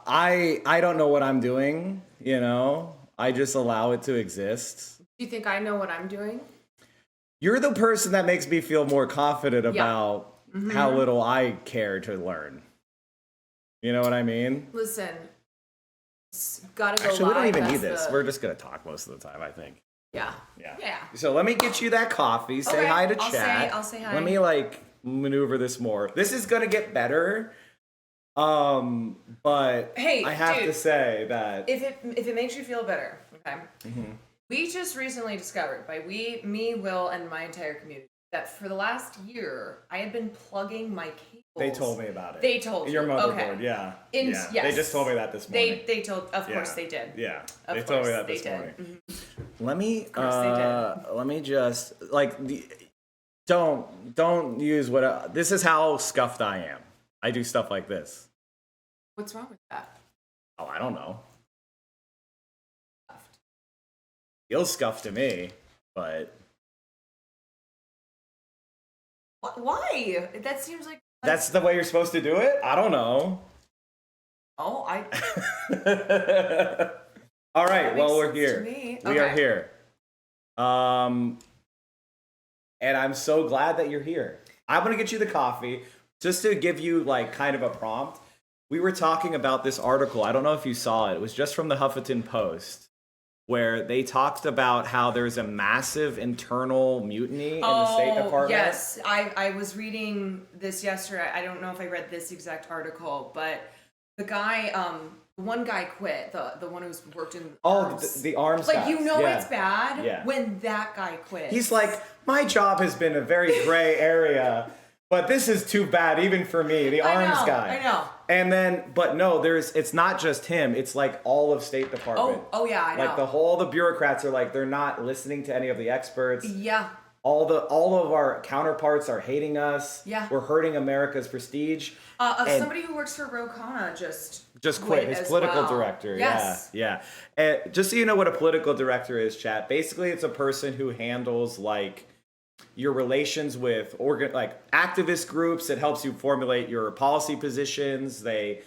I don't know what I'm doing, you know? I just allow it to exist. Do you think I know what I'm doing? You're the person that makes me feel more confident about Mm-hmm. how little I care to learn. You know what I mean? Listen, it's gotta go Actually, we don't live. even need That's this. We're just going to talk most of the time, I think. Yeah. Yeah. So let me get you that coffee. Say Okay, hi to I'll chat. say hi. Let me maneuver this more. This is gonna get better. But Hey, I have dude, to say that If it makes you feel better, okay? Mm-hmm. We just recently discovered, by we, me, Will, and my entire community, that for the last year, I had been plugging my cables. they told me about it. They told your you. motherboard, Okay. yeah. Yes. They just told me that this morning. They told, of Yeah. course they did. Yeah, Of they told me course that they this did. morning. Mhm. Let me course they did. let me just don't use what this is how scuffed I am. I do stuff like this. What's wrong with that? Oh, I don't know. Feels scuffed to me, but Why? That seems like that's the way you're supposed to do it? I don't know. Oh, I. All right, That well, makes we're sense here. to me. We are Okay. here. And I'm so glad that you're here. I'm going to get you the coffee just to give you like kind of a prompt. We were talking about this article. I don't know if you saw it. It was just from the Huffington Post where they talked about how there's a massive internal mutiny in the State Department. Yes, I was reading this yesterday. I don't know if I read this exact article, but the guy, one guy quit. The one who's worked in arms. The arms Like, guys. you know, Yeah. it's bad Yeah. when that guy quit. He's like, my job has been a very gray area, but this is too bad even for me, the arms guy. I know. And then, but no, it's not just him. It's like all of State Department. Oh yeah, I know. Like all the bureaucrats are like, they're not listening to any of the experts. Yeah. All of our counterparts are hating us. Yeah. We're hurting America's prestige. And Somebody who works for Ro Khanna just quit. His as political well. director. Yes. Yeah. Just so you know what a political director is, chat. Basically, it's a person who handles like your relations with activist groups. It helps you formulate your policy positions. They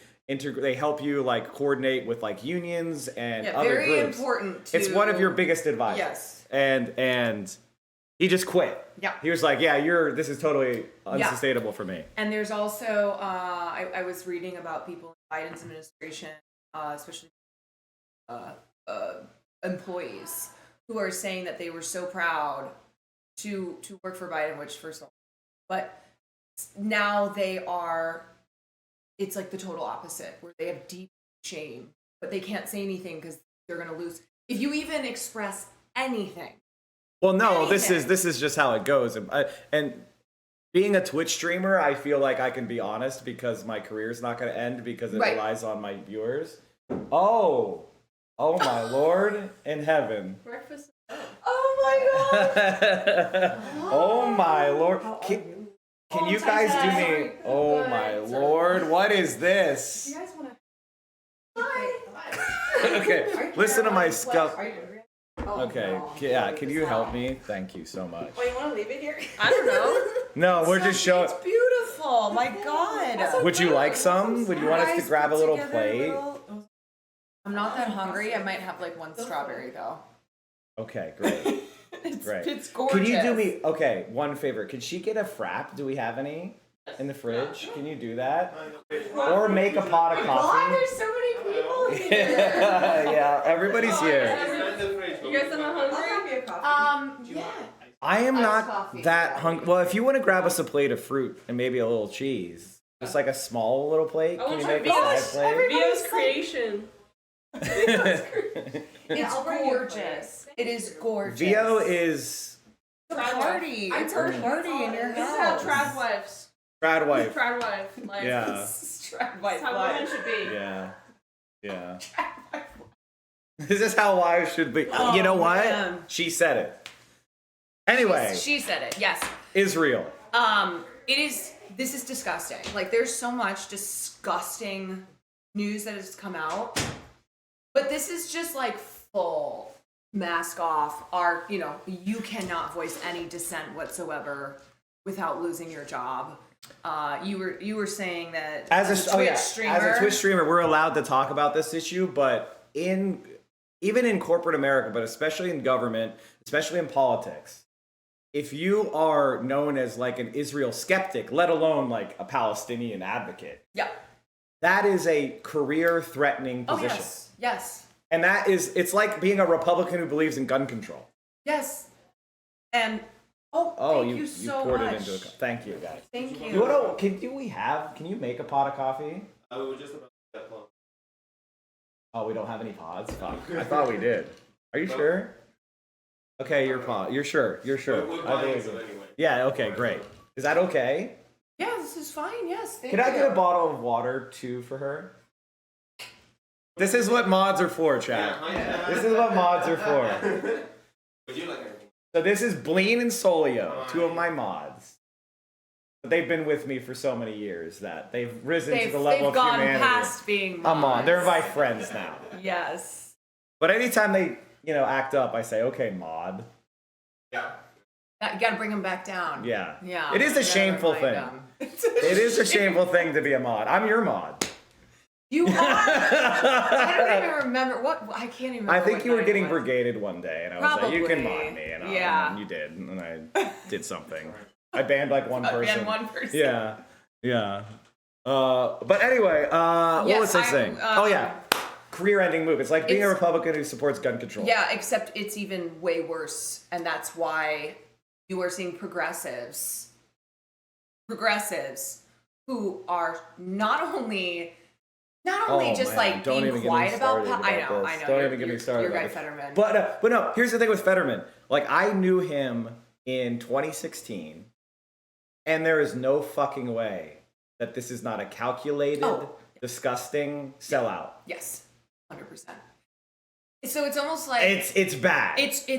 help you like coordinate with like unions and other very groups. important. It's one of your biggest advisors. Yes. And he just quit. Yeah. He was like, this is totally unsustainable for me. And there's also, I was reading about people in Biden's administration, especially employees, who are saying that they were so proud to work for Biden, which first of all, but now it's like the total opposite, where they have deep shame, but they can't say anything because they're going to lose. If you even express anything. Well, no, this is just how it goes. And being a Twitch streamer, I feel like I can be honest because my career is not going to end because it relies on my viewers. Oh my Lord in heaven. Breakfast. Oh my God. Oh my Lord. Can you guys do me? Oh my Lord. What is this? You guys want to? Hi. Okay, listen to my scuff. Are you hungry? Okay, yeah, can you help me? Thank you so much. Oh, you want to leave it here? I don't know. No, we're just showing. It's beautiful. My God. Would you like some? Would you want us to grab a little plate? I'm not that hungry. I might have like one strawberry though. Okay, great. Great. It's gorgeous. Can you do me, one favor? Could she get a frap? Do we have any in the fridge? Can you do that? Or make a pot of God, coffee? there's so many people here. Yeah, everybody's here. You guys are not hungry? Yeah. I am Iced not coffee. that hungry. Well, if you want to grab us a plate of fruit and maybe a little cheese, just like a small little plate, can you make a side plate? Vio's creation. It's gorgeous. It is gorgeous. Vio is It's a party. It's a party in your This is how house. trad wives. trad wife. Trad wife. Like, Yeah. This is how women should be. Yeah. This is how wives should be. You know what? man. She said it. Anyway, She said it. Yes. Israel. It is. This is disgusting. Like, there's so much disgusting news that has come out, but this is just like full mask off. You cannot voice any dissent whatsoever without losing your job. You were saying that As a Twitch streamer. as a Twitch streamer, we're allowed to talk about this issue, but even in corporate America, but especially in government, especially in politics, if you are known as like an Israel skeptic, let alone like a Palestinian advocate, Yeah. that is a career-threatening Oh position. yes. Yes. And it's like being a Republican who believes in gun control. Yes. And thank you so poured much. it into a cup. Thank you, guys. Thank you. Can you make a pot of coffee? I was just about to get close. Oh, we don't have any pods? Fuck. I thought we did. Are you sure? Okay, you're sure. You're sure. We're I buying believe some you. anyway. Yeah, okay, great. Is that okay? Yeah, this is fine. Yes. Thank Can I you. get a bottle of water too for her? This is what mods are for, chat. This is what mods are for. Would you like anything? So this is Bleen and Solio, two of my mods. But they've been with me for so many years that they've risen to the level they've of gone humanity. past being I'm on. mods. They're my friends now. Yes. But anytime they, act up, I say, okay, mod. Yeah. You gotta bring them back down. Yeah. Yeah. It is a You gotta shameful remind thing. them. It is a shameful thing to be a mod. I'm your mod. You are. I don't even remember what. I can't even. Remember I think what you were night getting it was. brigaded one day, and I was like, you can mod Probably. me. Yeah. And you did, and I did something. I banned like one person. And one person. Yeah. Yeah. But anyway, what Yes, was I saying? Oh, yeah. Career-ending move. It's like being a It's- Republican who supports gun control. Yeah, except it's even way worse, and that's why you are seeing progressives who are not only Oh, just man, like don't being even get me quiet about. started I about know. this. Don't You're- even get me you're- started You're about Guy this. Fetterman. But no, here's the thing with Fetterman. Like, I knew him in 2016, and there is no fucking way that this is not a calculated, Oh. disgusting sellout. Yes, 100%. So it's almost like It's bad.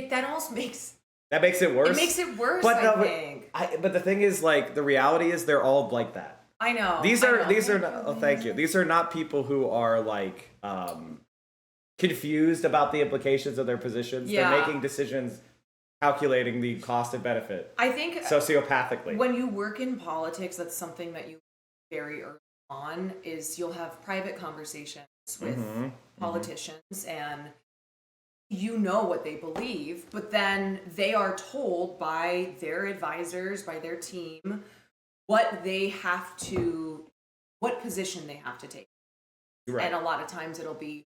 that almost makes That makes it worse. it makes it worse. But no, I but think. but the thing is, like, the reality is they're all like that. I know. These I are know. not, oh, thank you. These are not people who are like confused about the implications of their positions. Yeah. They're making decisions calculating the cost and benefit I think sociopathically. when you work in politics, that's something that you very early on is you'll have private conversations with politicians and you know what they believe, but then they are told by their advisors, by their team, what position they have to take. Right. And a lot of times it'll be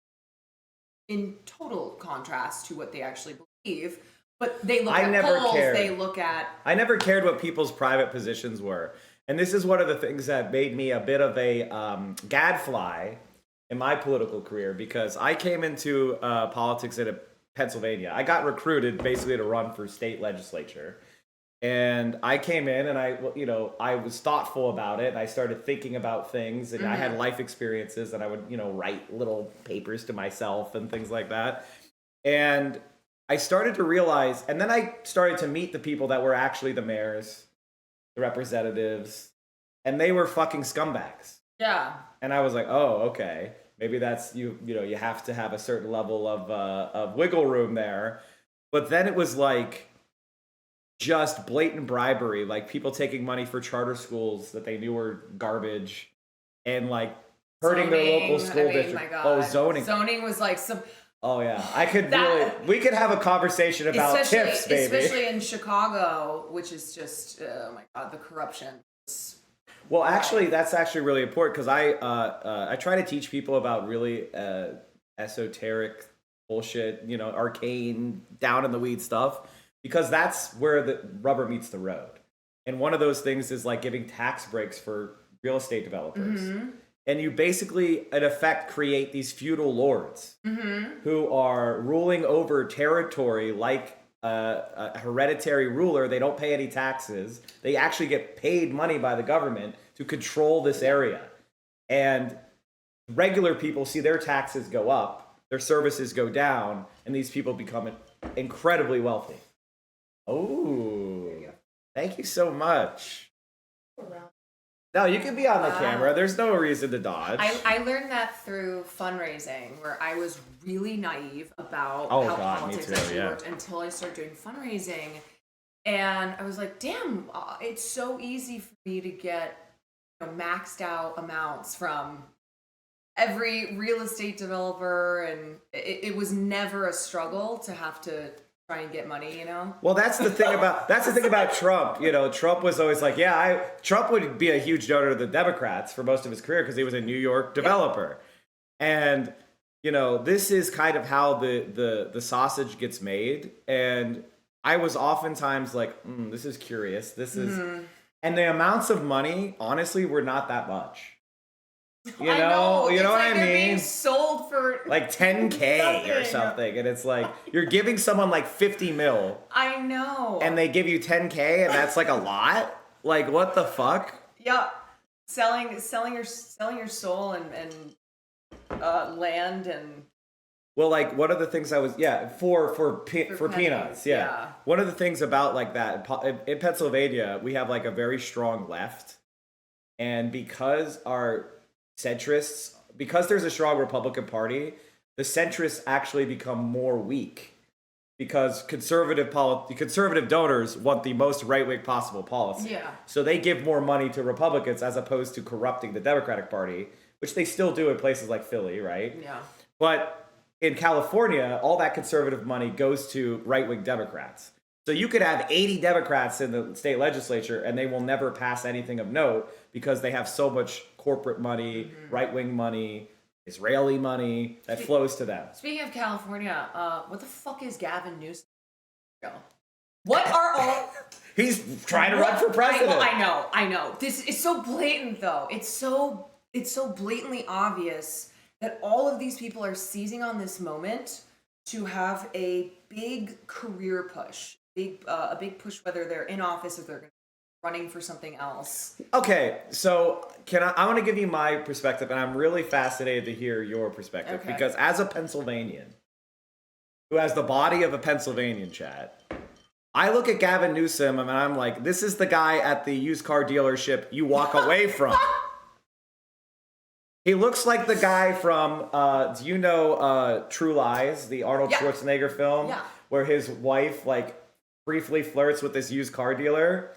in total contrast to what they actually believe. But they look I at never polls, cared. they look at I never cared what people's private positions were. And this is one of the things that made me a bit of a gadfly in my political career, because I came into politics in Pennsylvania. I got recruited basically to run for state legislature. And I came in and I was thoughtful about it. And I started thinking about things, and I had life experiences, and I would, write little papers to myself and things like that. And I started to realize, and then I started to meet the people that were actually the mayors, the representatives, and they were fucking scumbags. yeah. And I was like, oh, okay, maybe that's you have to have a certain level of wiggle room there. But then it was like just blatant bribery, like people taking money for charter schools that they knew were garbage, and like hurting their local school district. My God. Oh, zoning. Zoning was like some. Oh yeah, I could That- we could have a conversation about tips, baby. Especially in Chicago, which is just oh my God, the corruption. Well, actually, that's actually really important, because I try to teach people about really esoteric bullshit, arcane, down in the weeds stuff, because that's where the rubber meets the road. And one of those things is like giving tax breaks for real estate developers. And you basically, in effect, create these feudal lords who are ruling over territory like a hereditary ruler. They don't pay any taxes. They actually get paid money by the government to control this area. And regular people see their taxes go up, their services go down, and these people become incredibly wealthy. Oh, thank you so much. No, you can be on the camera. There's no reason to dodge. I learned that through fundraising, where I was really naive about Oh, how God, me politics too, actually yeah. worked until I started doing fundraising. And I was like, damn, it's so easy for me to get maxed out amounts from every real estate developer, and it was never a struggle to have to try and get money, Well, that's the thing about Trump. Trump was always like, Trump would be a huge donor to the Democrats for most of his career because he was a New York developer. And this is kind of how the sausage gets made. And I was oftentimes like, this is curious. This is, and the amounts of money, honestly, were not that much. You know it's what like I they're mean? being sold for Like 10K or something, and it's like you're giving someone like 50 mil, I know. and they give you 10K, and that's like a lot. Like, what the fuck? Yeah, selling your soul and land and Well, like one of the things I was for pennies, peanuts, yeah. One of the things about like that in Pennsylvania, we have like a very strong left, and because there's a strong Republican Party, the centrists actually become more weak because conservative donors want the most right-wing possible policy. Yeah. So they give more money to Republicans as opposed to corrupting the Democratic Party, which they still do in places like Philly, right? yeah. But in California, all that conservative money goes to right-wing Democrats. So you could have 80 Democrats in the state legislature and they will never pass anything of note because they have so much corporate money, right-wing money, Israeli money that flows to them. Speaking of California, what the fuck is Gavin Newsom? What are all? He's trying to run for president. I know. This is so blatant, though. It's so blatantly obvious that all of these people are seizing on this moment to have a big career push, a big push, whether they're in office or they're running for something else. Okay, so I want to give you my perspective, and I'm really fascinated to hear your perspective because as a Pennsylvanian who has the body of a Pennsylvanian, Chad, I look at Gavin Newsom and I'm like, this is the guy at the used car dealership you walk away from. He looks like the guy from, do you know True Lies, the Arnold Schwarzenegger film? Yeah. Where his wife, like, briefly flirts with this used car dealer?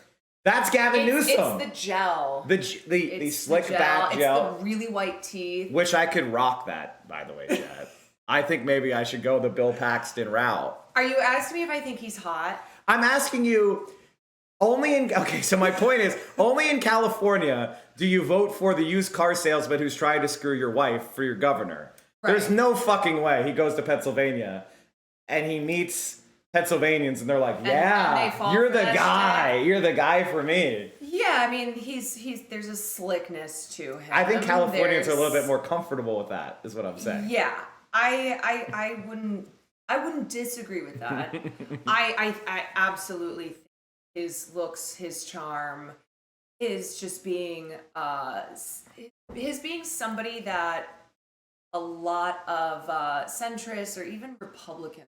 That's Gavin Newsom. It's the gel. The slick back gel. It's the really white teeth. Which I could rock that, by the way, Chad. I think maybe I should go the Bill Paxton route. Are you asking me if I think he's hot? I'm asking you, so my point is, only in California do you vote for the used car salesman who's trying to screw your wife for your governor. Right. There's no fucking way he goes to Pennsylvania and he meets Pennsylvanians and they're like, and you're the guy. You're the guy for me. Yeah, I mean, he's there's a slickness to him. I think Californians are a little bit more comfortable with that, is what I'm saying. Yeah. I wouldn't disagree with that. I absolutely think his looks, his charm, his just being being somebody that a lot of centrists or even Republicans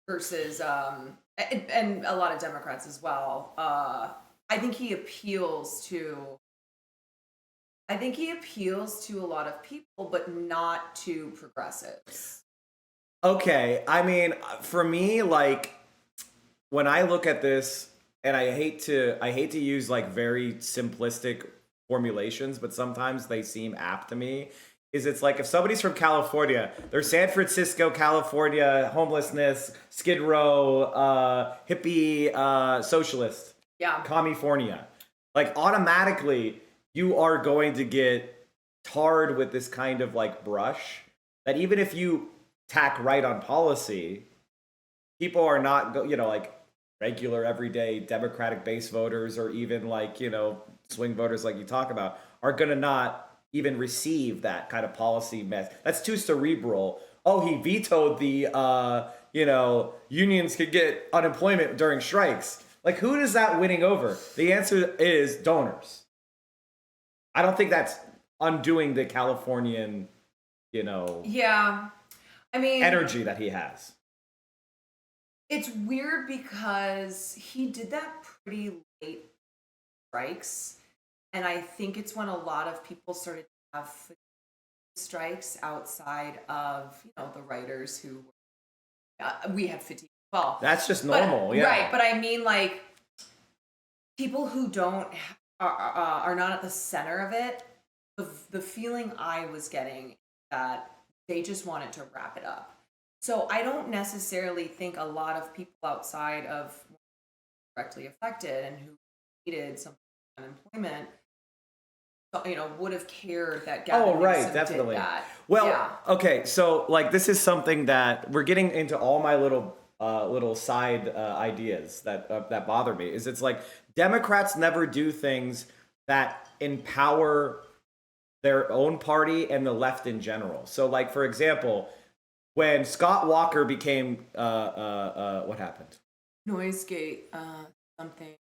versus and a lot of Democrats as well. I think he appeals to a lot of people, but not to progressives. Okay, I mean, for me, like, when I look at this, and I hate to use like very simplistic formulations, but sometimes they seem apt to me. It's like if somebody's from California, they're San Francisco, California, homelessness, Skid Row, hippie, socialist, California. Like automatically, you are going to get tarred with this kind of like brush that even if you tack right on policy, people are not, like regular everyday Democratic base voters or even like, swing voters like you talk about are going to not even receive that kind of policy mess. That's too cerebral. Oh, he vetoed the, unions could get unemployment during strikes. Like, who is that winning over? The answer is donors. I don't think that's undoing the Californian, Yeah. I mean, energy that he has. It's weird because he did that pretty late strikes. And I think it's when a lot of people started to have strikes outside of, the writers who we had fatigue as well. That's just normal, yeah. Right, but I mean, like, people who are not at the center of it, the feeling I was getting that they just wanted to wrap it up. So I don't necessarily think a lot of people outside of directly affected and who needed some unemployment, would have cared that Gavin Oh, right, Newsom definitely. did that. Well, Yeah. okay, so like this is something that we're getting into all my little side ideas that bother me. Is it's like Democrats never do things that empower their own party and the left in general. So, like for example, when Scott Walker became what happened? Noisegate, something.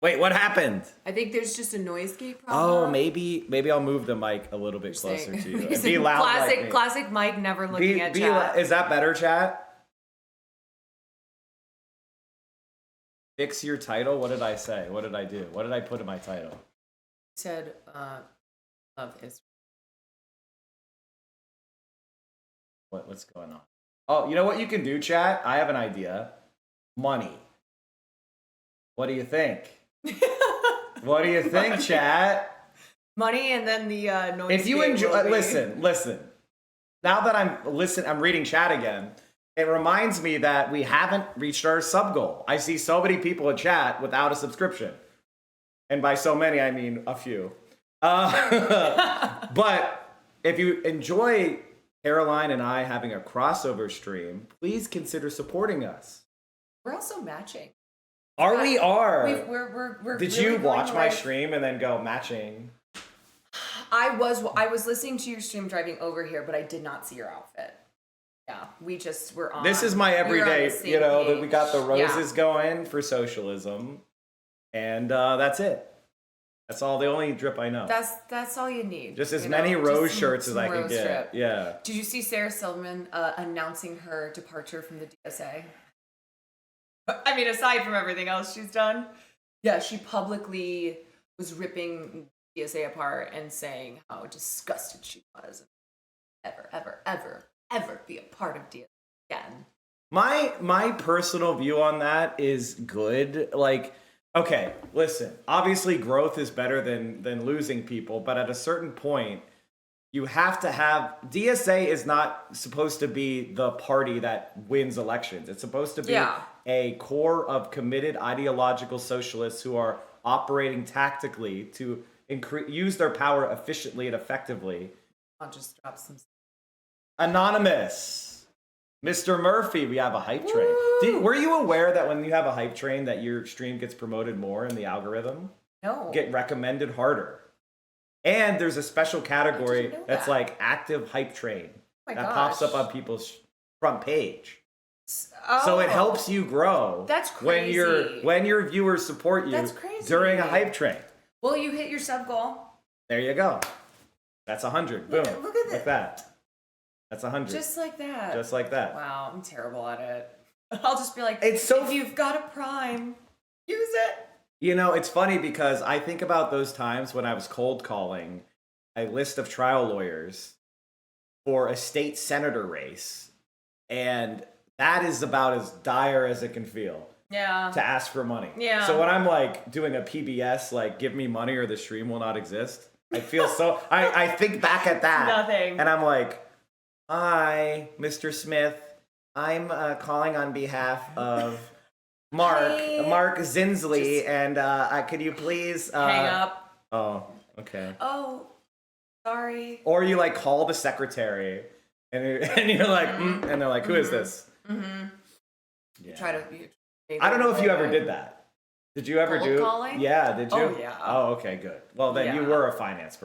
Wait, what happened? I think there's just a Noisegate Oh, problem. maybe I'll move the mic a little bit closer to you. And He's be like, loud classic, like me. classic Mike never looking at chat. Is that better, chat? Fix your title? What did I say? What did I do? What did I put in my title? Said, love Israel. What's going on? Oh, you know what you can do, chat? I have an idea. Money. What do you think? What do you think, chat? Money and then the Noisegate. If you enjoy, will be- listen. Now that I'm reading chat again. It reminds me that we haven't reached our sub goal. I see so many people in chat without a subscription. And by so many, I mean a few. But if you enjoy Caroline and I having a crossover stream, please consider supporting us. We're also matching. We are. We're Did really you going watch my right- stream and then go matching? I was listening to your stream driving over here, but I did not see your outfit. Yeah, we just were on. This is my we were on the everyday, same that we page. got the Yeah. roses going for socialism. And that's it. That's all, the only drip I know. That's all you need. Just as you many know? rose Just shirts as some I can rose get. strip. Yeah. Did you see Sarah Silverman announcing her departure from the DSA? I mean, aside from everything else she's done. Yeah, she publicly was ripping DSA apart and saying how disgusted she was. Ever be a part of DSA again. My personal view on that is good. Like, okay, listen. Obviously, growth is better than losing people, but at a certain point, you have to have. DSA is not supposed to be the party that wins elections. It's supposed to be Yeah. a core of committed ideological socialists who are operating tactically to use their power efficiently and effectively. I'll just drop some. Anonymous. Mr. Murphy, we have a hype train. Were you aware that when you have a hype train that your stream gets promoted more in the algorithm? No. Get recommended harder. And there's a special category I didn't know that's that. like active hype train Oh my that pops up gosh. on people's front page. Oh, So it helps you grow. That's when crazy. when your viewers support you That's crazy. during a hype train. Well, you hit your sub goal. There you go. That's 100. Boom. Look at like that. That's 100. Just like that. Just like that. Wow, I'm terrible at it. I'll just be like, It's so if you've got a Prime, use it. You know, it's funny because I think about those times when I was cold calling a list of trial lawyers for a state senator race, and that is about as dire as it can feel Yeah. to ask for money. Yeah. So when I'm like doing a PBS, like give me money or the stream will not exist, I feel so. I think back at that, Nothing. and I'm like, hi, Mr. Smith. I'm calling on behalf of Hi. Mark Zinsley, Just- and could you please Hang up. Oh, okay. Oh, sorry. Or you like call the secretary, and you're like, and they're like, who is this? Mm-hmm. Yeah. Try to. I don't know if you ever did that. Did you ever Cold do? calling? Yeah, did you? Oh, yeah. Oh, okay, good. Well, then you Yeah. were a finance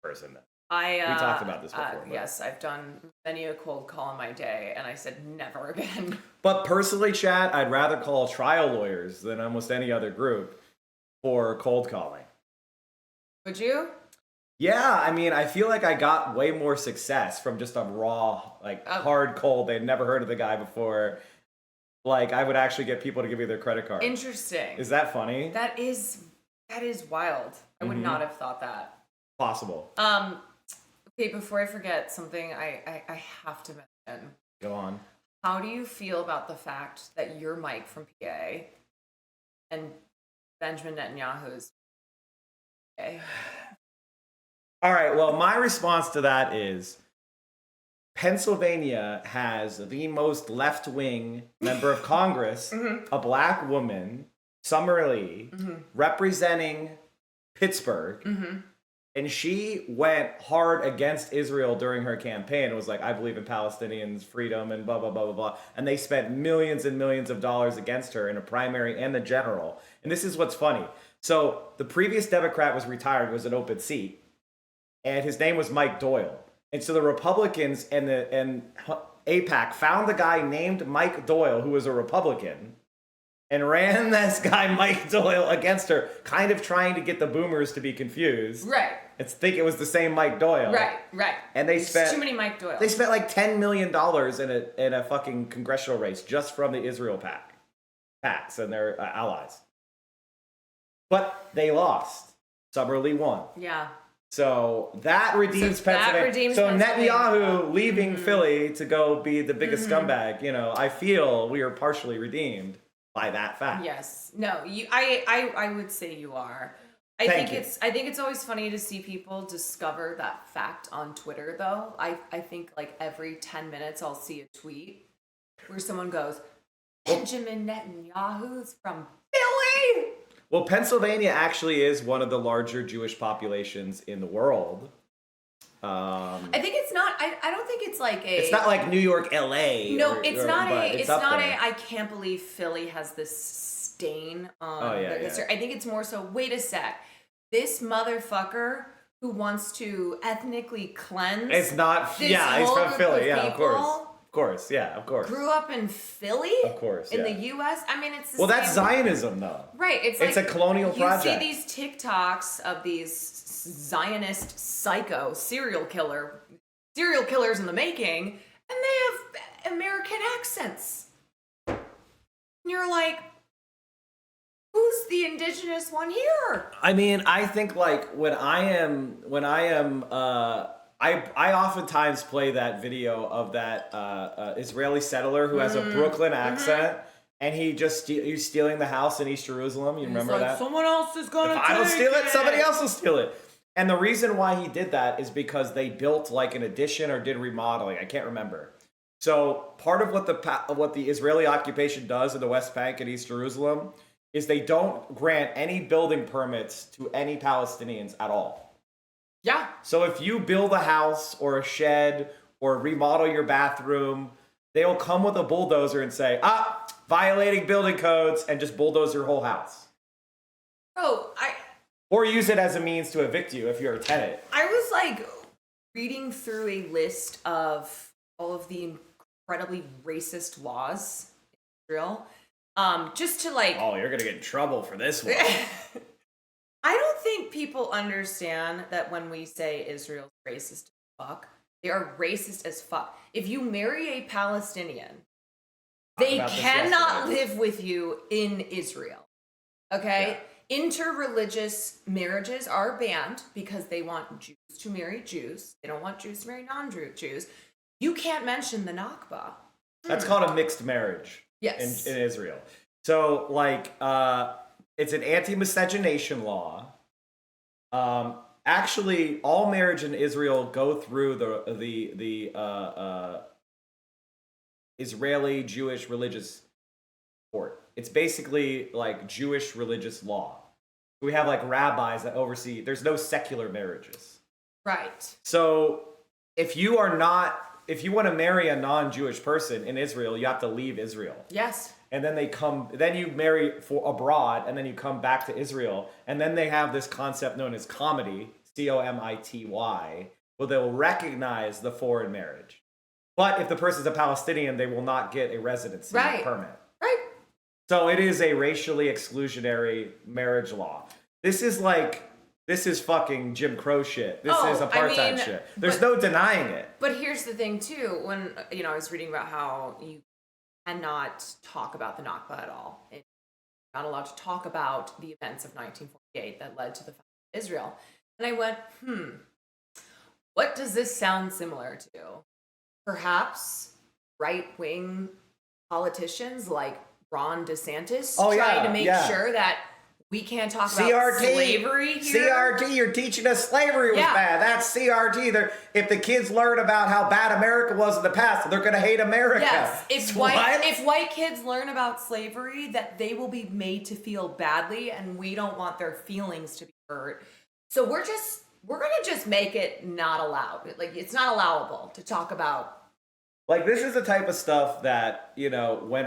person then. We talked about this before, but- Yes, I've done many a cold call in my day, and I said never again. But personally, Chad, I'd rather call trial lawyers than almost any other group for cold calling. Would you? Yeah, I mean, I feel like I got way more success from just a raw, like hard cold. They'd never heard of the guy before. Like, I would actually get people to give me their credit card. Interesting. Is that funny? That is wild. I would Mhm. not have thought that. Possible. Okay, before I forget something, I have to mention. Go on. How do you feel about the fact that you're Mike from PA and Benjamin Netanyahu's. Okay. All right, well, my response to that is Pennsylvania has the most left-wing member of Congress, a black woman, Summer Lee, representing Pittsburgh. And she went hard against Israel during her campaign. It was like, I believe in Palestinians' freedom and blah, blah, blah, blah, blah. And they spent millions and millions of dollars against her in a primary and the general. And this is what's funny. So the previous Democrat was retired, was an open seat. And his name was Mike Doyle. And so the Republicans and AIPAC found the guy named Mike Doyle, who was a Republican, and ran this guy Mike Doyle against her, kind of trying to get the boomers to be confused. Right. And think it was the same Mike Doyle. Right. And they There's spent too many Mike Doyles. They spent like $10 million in a fucking congressional race just from the Israel PACs and their allies. But they lost. Summer Lee won. Yeah. So that redeems Pennsylvania. So Netanyahu leaving Philly to go be the biggest scumbag, you know, I feel we are partially redeemed by that fact. Yes. No, I would say you are. I think it's always funny to see people discover that fact on Twitter though. I think like every 10 minutes I'll see a tweet where someone goes, Benjamin Netanyahu's from Philly. Well, Pennsylvania actually is one of the larger Jewish populations in the world. I think it's not. I don't think it's like a. It's not like New York, L.A. No, it's not a. It's up not there. a. I can't believe Philly has this stain on. Oh, yeah, their history. I think it's more so. Wait a sec. This motherfucker who wants to ethnically cleanse. It's not. This Yeah, he's whole from group Philly. of Yeah, of course. people Of course. Yeah, of course. Grew up in Philly. Of course. In yeah. the U.S. I mean, it's the Well, that's same- Zionism, though. Right. It's It's like a colonial project. You see these TikToks of these Zionist psycho serial killers in the making, and they have American accents. And you're like, who's the indigenous one here? I mean, I think like I oftentimes play that video of that Israeli settler who has a Brooklyn accent, and he's stealing the house in East Jerusalem. You remember It's like, that? someone else is gonna If I don't take steal it, somebody else will steal it. And the reason why he did that is because they built like an addition or did remodeling. I can't remember. So part of what the Israeli occupation does in the West Bank and East Jerusalem is they don't grant any building permits to any Palestinians at all. Yeah. So if you build a house or a shed or remodel your bathroom, they'll come with a bulldozer and say, violating building codes, and just bulldoze your whole house. Bro, Or use it as a means to evict you if you're a tenant. I was like reading through a list of all of the incredibly racist laws in Israel. Just to like Oh, you're gonna get in trouble for this one. I don't think people understand that when we say Israel's racist as fuck, they are racist as fuck. If you marry a Palestinian, they about this cannot yesterday. live with you in Israel. Okay? Interreligious marriages are banned because they want Jews to marry Jews. They don't want Jews to marry non-Jews. You can't mention the Nakba. That's called a mixed marriage. Yes. In Israel. So like it's an anti-miscegenation law. Actually, all marriage in Israel go through the Israeli Jewish religious court. It's basically like Jewish religious law. We have like rabbis that oversee. There's no secular marriages. Right. So if you want to marry a non-Jewish person in Israel, you have to leave Israel. Yes. And then then you marry for abroad, and then you come back to Israel, and then they have this concept known as comity, COMITY, where they will recognize the foreign marriage. But if the person's a Palestinian, they will not get a residency permit. Right. So it is a racially exclusionary marriage law. This is fucking Jim Crow shit. This is apartheid shit. There's no denying it. But here's the thing too, when I was reading about how you cannot talk about the Nakba at all. You're not allowed to talk about the events of 1948 that led to the founding of Israel. And I went, what does this sound similar to? Perhaps right-wing politicians like Ron DeSantis trying to make sure that we can't talk about CRT. slavery here. CRT, you're teaching us slavery was Yeah. bad. That's CRT. If the kids learn about how bad America was in the past, they're going to hate America. Yes, if What? white kids learn about slavery, that they will be made to feel badly, and we don't want their feelings to be hurt. So we're gonna just make it not allowed. Like, it's not allowable to talk about. Like, this is the type of stuff that, you know, when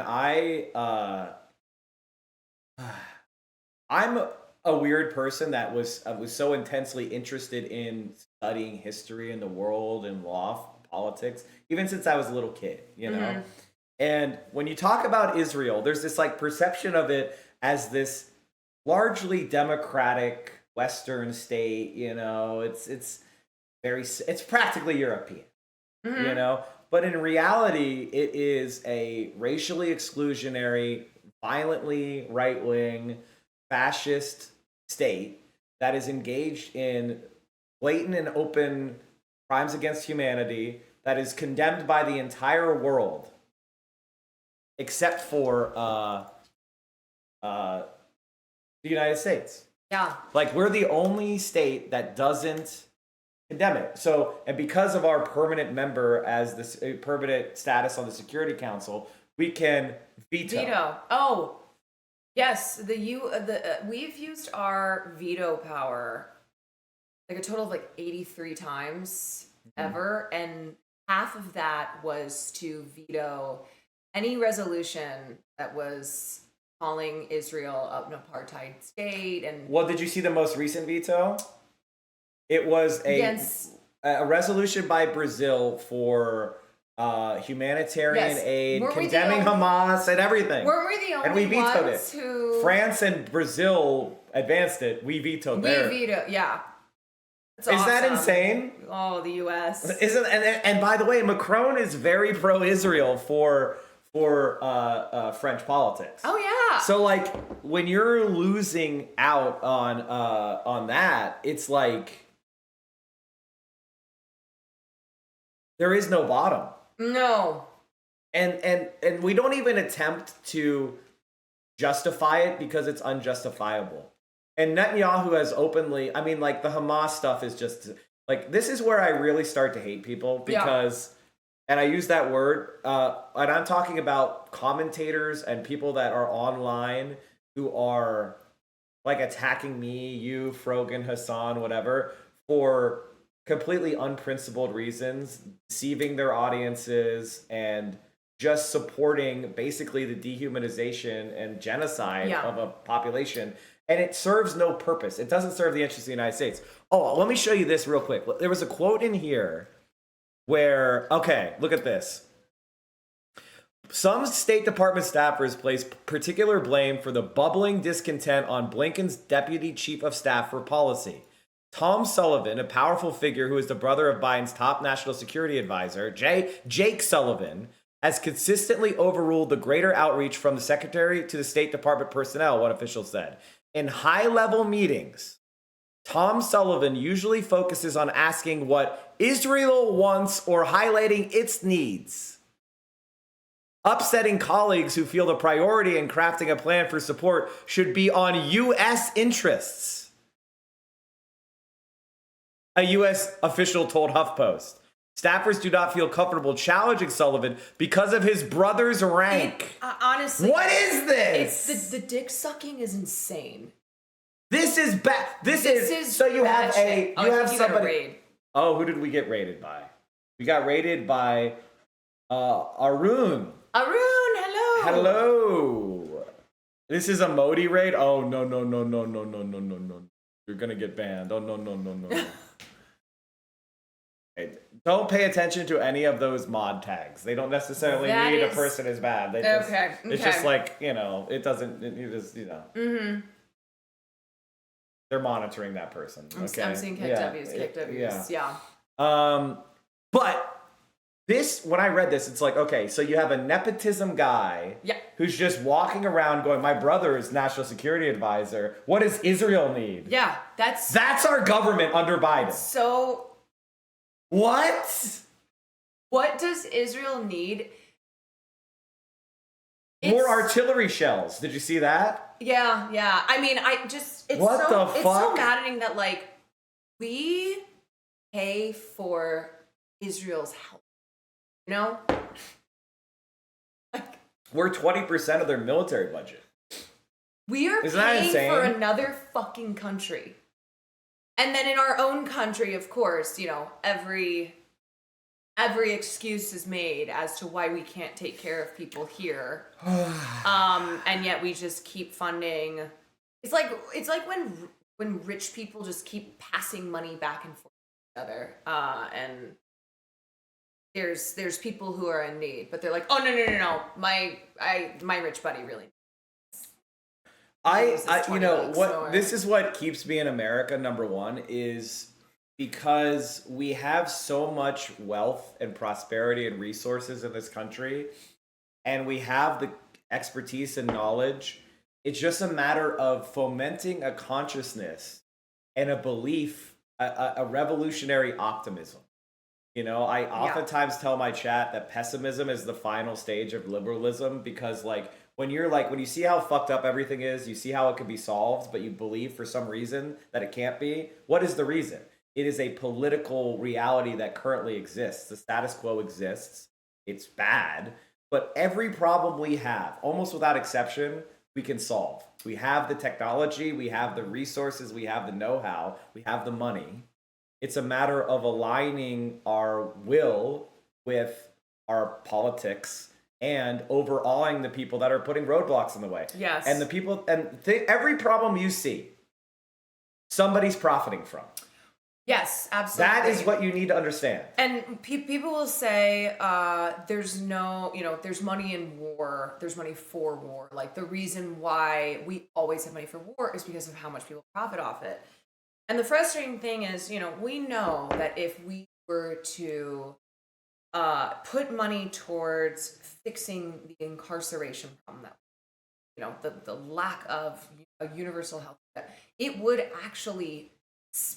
I'm a weird person that was so intensely interested in studying history and the world and law, politics, even since I was a little kid, you know? Mhm. And when you talk about Israel, there's this like perception of it as this largely democratic Western state, you know, it's practically European, Mhm. you know? But in reality, it is a racially exclusionary, violently right-wing, fascist state that is engaged in blatant and open crimes against humanity, that is condemned by the entire world, except for the United States. Yeah. Like, we're the only state that doesn't condemn it. So, and because of our permanent member as this permanent status on the Security Council, we can veto. Oh, yes. We've used our veto power like a total of like 83 times ever, and half of that was to veto any resolution that was calling Israel an apartheid state. And Well, did you see the most recent veto? It was a resolution by Brazil for humanitarian Yes. aid, Weren't we the condemning only- Hamas and everything. weren't we the only And we vetoed ones it. who France and Brazil advanced it. We vetoed theirs. veto? Yeah. That's Is that awesome. insane? Oh, the U.S. Isn't and by the way, Macron is very pro-Israel for French politics. Oh yeah. So like when you're losing out on that, it's like there is no bottom. No. And we don't even attempt to justify it because it's unjustifiable. And Netanyahu has openly, I mean, like the Hamas stuff is just like, this is where I really start to hate people because, and I use that word, and I'm talking about commentators and people that are online who are like attacking me, you, Frogan, Hassan, whatever, for completely unprincipled reasons, deceiving their audiences and just supporting basically the dehumanization and genocide of a population. And it serves no purpose. It doesn't serve the interests of the United States. Oh, let me show you this real quick. There was a quote in here where, okay, look at this. Some State Department staffers place particular blame for the bubbling discontent on Blinken's deputy chief of staff for policy. Tom Sullivan, a powerful figure who is the brother of Biden's top national security advisor, Jake Sullivan, has consistently overruled the greater outreach from the secretary to the State Department personnel, one official said. In high-level meetings, Tom Sullivan usually focuses on asking what Israel wants or highlighting its needs, upsetting colleagues who feel the priority in crafting a plan for support should be on U.S. interests. A U.S. official told HuffPost. Staffers do not feel comfortable challenging Sullivan because of his brother's rank. Honestly, What is this? It's the dick sucking is insane. This is bad. This is so you bad have shit. you have got a somebody. raid. Oh, who did we get raided by? We got raided by Arun. Arun, hello. Hello. This is a Modi raid. Oh no. You're gonna get banned. Oh no. Hey, don't pay attention to any of those mod tags. They don't necessarily That mean a is- person is bad. They just, Okay, It's okay. just like, you know, it doesn't, you just, you know. Mm-hmm. They're monitoring that person. Okay. I'm seeing KWs. Yeah. But this, when I read this, it's like, okay, so you have a nepotism guy Yeah. who's just walking around going, my brother is national security advisor. What does Israel need? Yeah. That's our government under Biden. So. What? What does Israel need? More It's- artillery shells. Did you see that? Yeah. I mean, it's What so the it's fuck? so maddening that like we pay for Israel's help. You know? Like We're 20% of their military budget. we are Isn't that paying insane? for another fucking country. And then in our own country, of course, you know, every excuse is made as to why we can't take care of people here. And yet we just keep funding. It's like when rich people just keep passing money back and forth to each other. And there's people who are in need, but they're like, oh no, my rich buddy really. I This is you 20 know bucks what? more. This is what keeps me in America. Number one is because we have so much wealth and prosperity and resources in this country, and we have the expertise and knowledge. It's just a matter of fomenting a consciousness and a belief, a revolutionary optimism. You know, I oftentimes tell my chat that pessimism is the final stage of liberalism because, like, when you see how fucked up everything is, you see how it could be solved, but you believe for some reason that it can't be. What is the reason? It is a political reality that currently exists. The status quo exists. It's bad, but every problem we have, almost without exception, we can solve. We have the technology, we have the resources, we have the know-how, we have the money. It's a matter of aligning our will with our politics and overawing the people that are putting roadblocks in the way. Yes. And the people, every problem you see, somebody's profiting from. Yes, absolutely. That is what you need to understand. And people will say, there's money in war, there's money for war. Like, the reason why we always have money for war is because of how much people profit off it. And the frustrating thing is, you know, we know that if we were to put money towards fixing the incarceration problem, that, you know, the lack of a universal health care, it would actually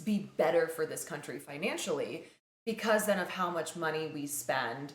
be better for this country financially because then of how much money we spend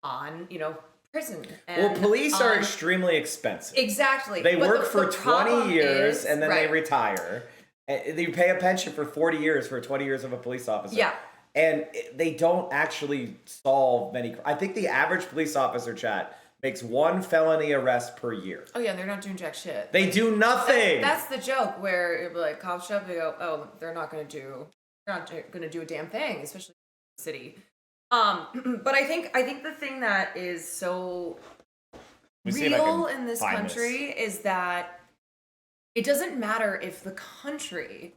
on, you know, prison. And Well, police are on- extremely expensive. Exactly. They But work the for 20 problem years is- and then they right. retire. And you pay a pension for 40 years for 20 years of a police officer. Yeah. And they don't actually solve many. I think the average police officer, chat, makes one felony arrest per year. Oh yeah, they're not doing jack shit. They do nothing. That's the joke where it'll be like cops show up, they go, oh, they're not gonna do a damn thing, especially in the city. But I think the thing that is so Let me see if I real can in this find country is that it doesn't matter if the country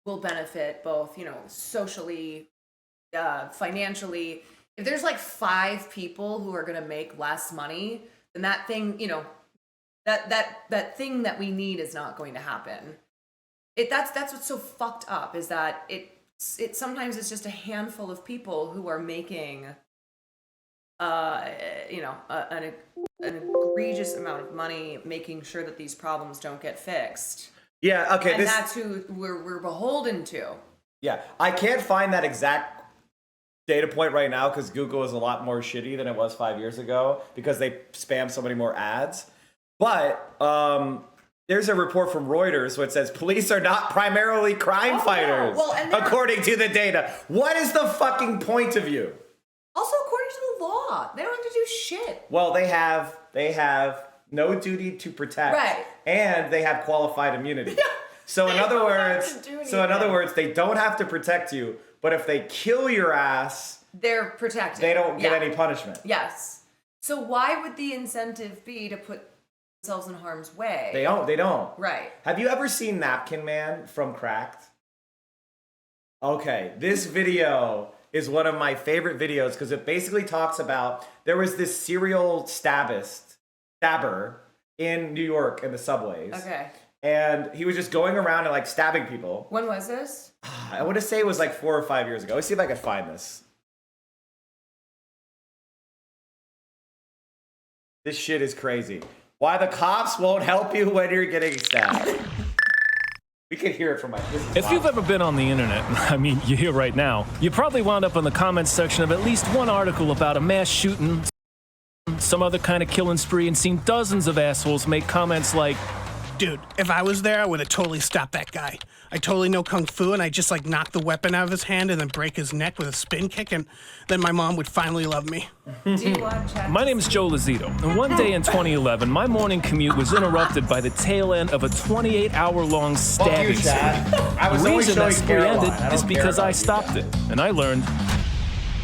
will benefit both, you know, socially, financially. If there's like 5 people who are going to make less money, then that thing, you know, that thing that we need is not going to happen. That's what's so fucked up is that it sometimes it's just a handful of people who are making you know, an egregious amount of money making sure that these problems don't get fixed. Yeah, okay. And that's who we're beholden to. Yeah, I can't find that exact data point right now because Google is a lot more shitty than it was 5 years ago because they spam so many more ads. But there's a report from Reuters where it says police are not primarily crime fighters, Well, and they're- according to the data. What is the fucking point of you? Also, according to the law, they don't have to do shit. Well, they have no duty to protect, Right. and they have qualified immunity. So in They other don't have words, to do so in other anything. words, they don't have to protect you, but if they kill your ass, They're protected. they don't get Yeah. any punishment. Yes. So why would the incentive be to put themselves in harm's way? They don't. Right. Have you ever seen Napkin Man from Cracked? Okay, this video is one of my favorite videos because it basically talks about there was this serial stabber in New York in the subways. Okay. And he was just going around and like stabbing people. When was this? I want to say it was like 4 or 5 years ago. Let's see if I can find this. This shit is crazy. Why the cops won't help you when you're getting stabbed. We can hear it from my. This is If wild. you've ever been on the internet, I mean, you're here right now, you probably wound up in the comments section of at least one article about a mass shooting some other kind of killing spree and seen dozens of assholes make comments like, Dude, if I was there, I would have totally stopped that guy. I totally know Kung Fu, and I just knock the weapon out of his hand and then break his neck with a spin kick, and then my mom would finally love me. Do you want to check? my name is Joe Lazito, and one day in 2011, my morning commute was interrupted by the tail end of a 28-hour-long Fuck you, stabbing scene. Chad. I was The always reason that showing spree Caroline. ended I don't is care because about I you. stopped it, and I learned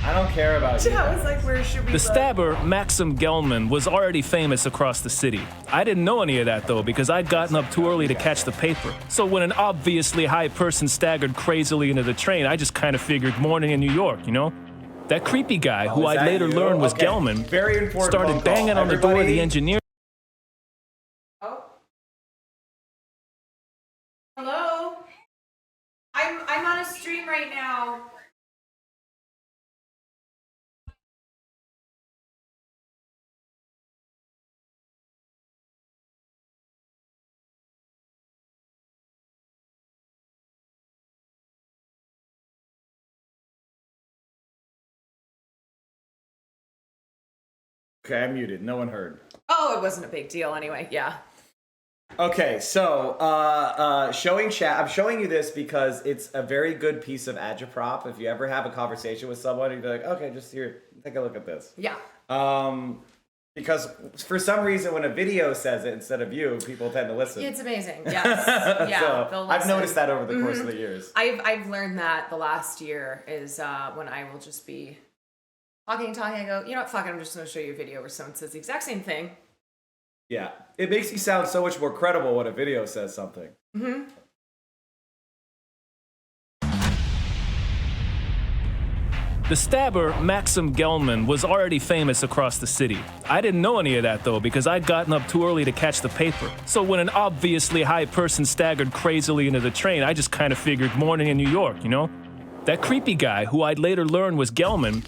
I don't care about you. I was like, where should we the stabber, Maxim Gelman, was already famous across the city. I didn't know any of that, though, because I'd gotten up too early to catch the paper. So when an obviously high person staggered crazily into the train, I just kind of figured morning in New York, you know? That creepy guy, who is I'd that later you? learned was Okay. Gelman, Very important phone started call. banging on the door of the Everybody- engineer. Oh. Hello? I'm on a stream right now. Okay, I'm muted. No one heard. Oh, it wasn't a big deal anyway. Yeah. Okay, so showing chat. I'm showing you this because it's a very good piece of agitprop. If you ever have a conversation with someone, you'd be like, okay, just here, take a look at this. Yeah. Because for some reason, when a video says it instead of you, people tend to listen. It's amazing. Yes. Yeah. So they'll I've listen. noticed that over the course of the years. I've learned that the last year is when I will just be talking. I go, you know what? Fuck it. I'm just going to show you a video where someone says the exact same thing. Yeah, it makes you sound so much more credible when a video says something. Mm-hmm. The stabber, Maxim Gelman, was already famous across the city. I didn't know any of that, though, because I'd gotten up too early to catch the paper. So when an obviously high person staggered crazily into the train, I just kind of figured morning in New York, you know? That creepy guy, who I'd later learned was Gelman,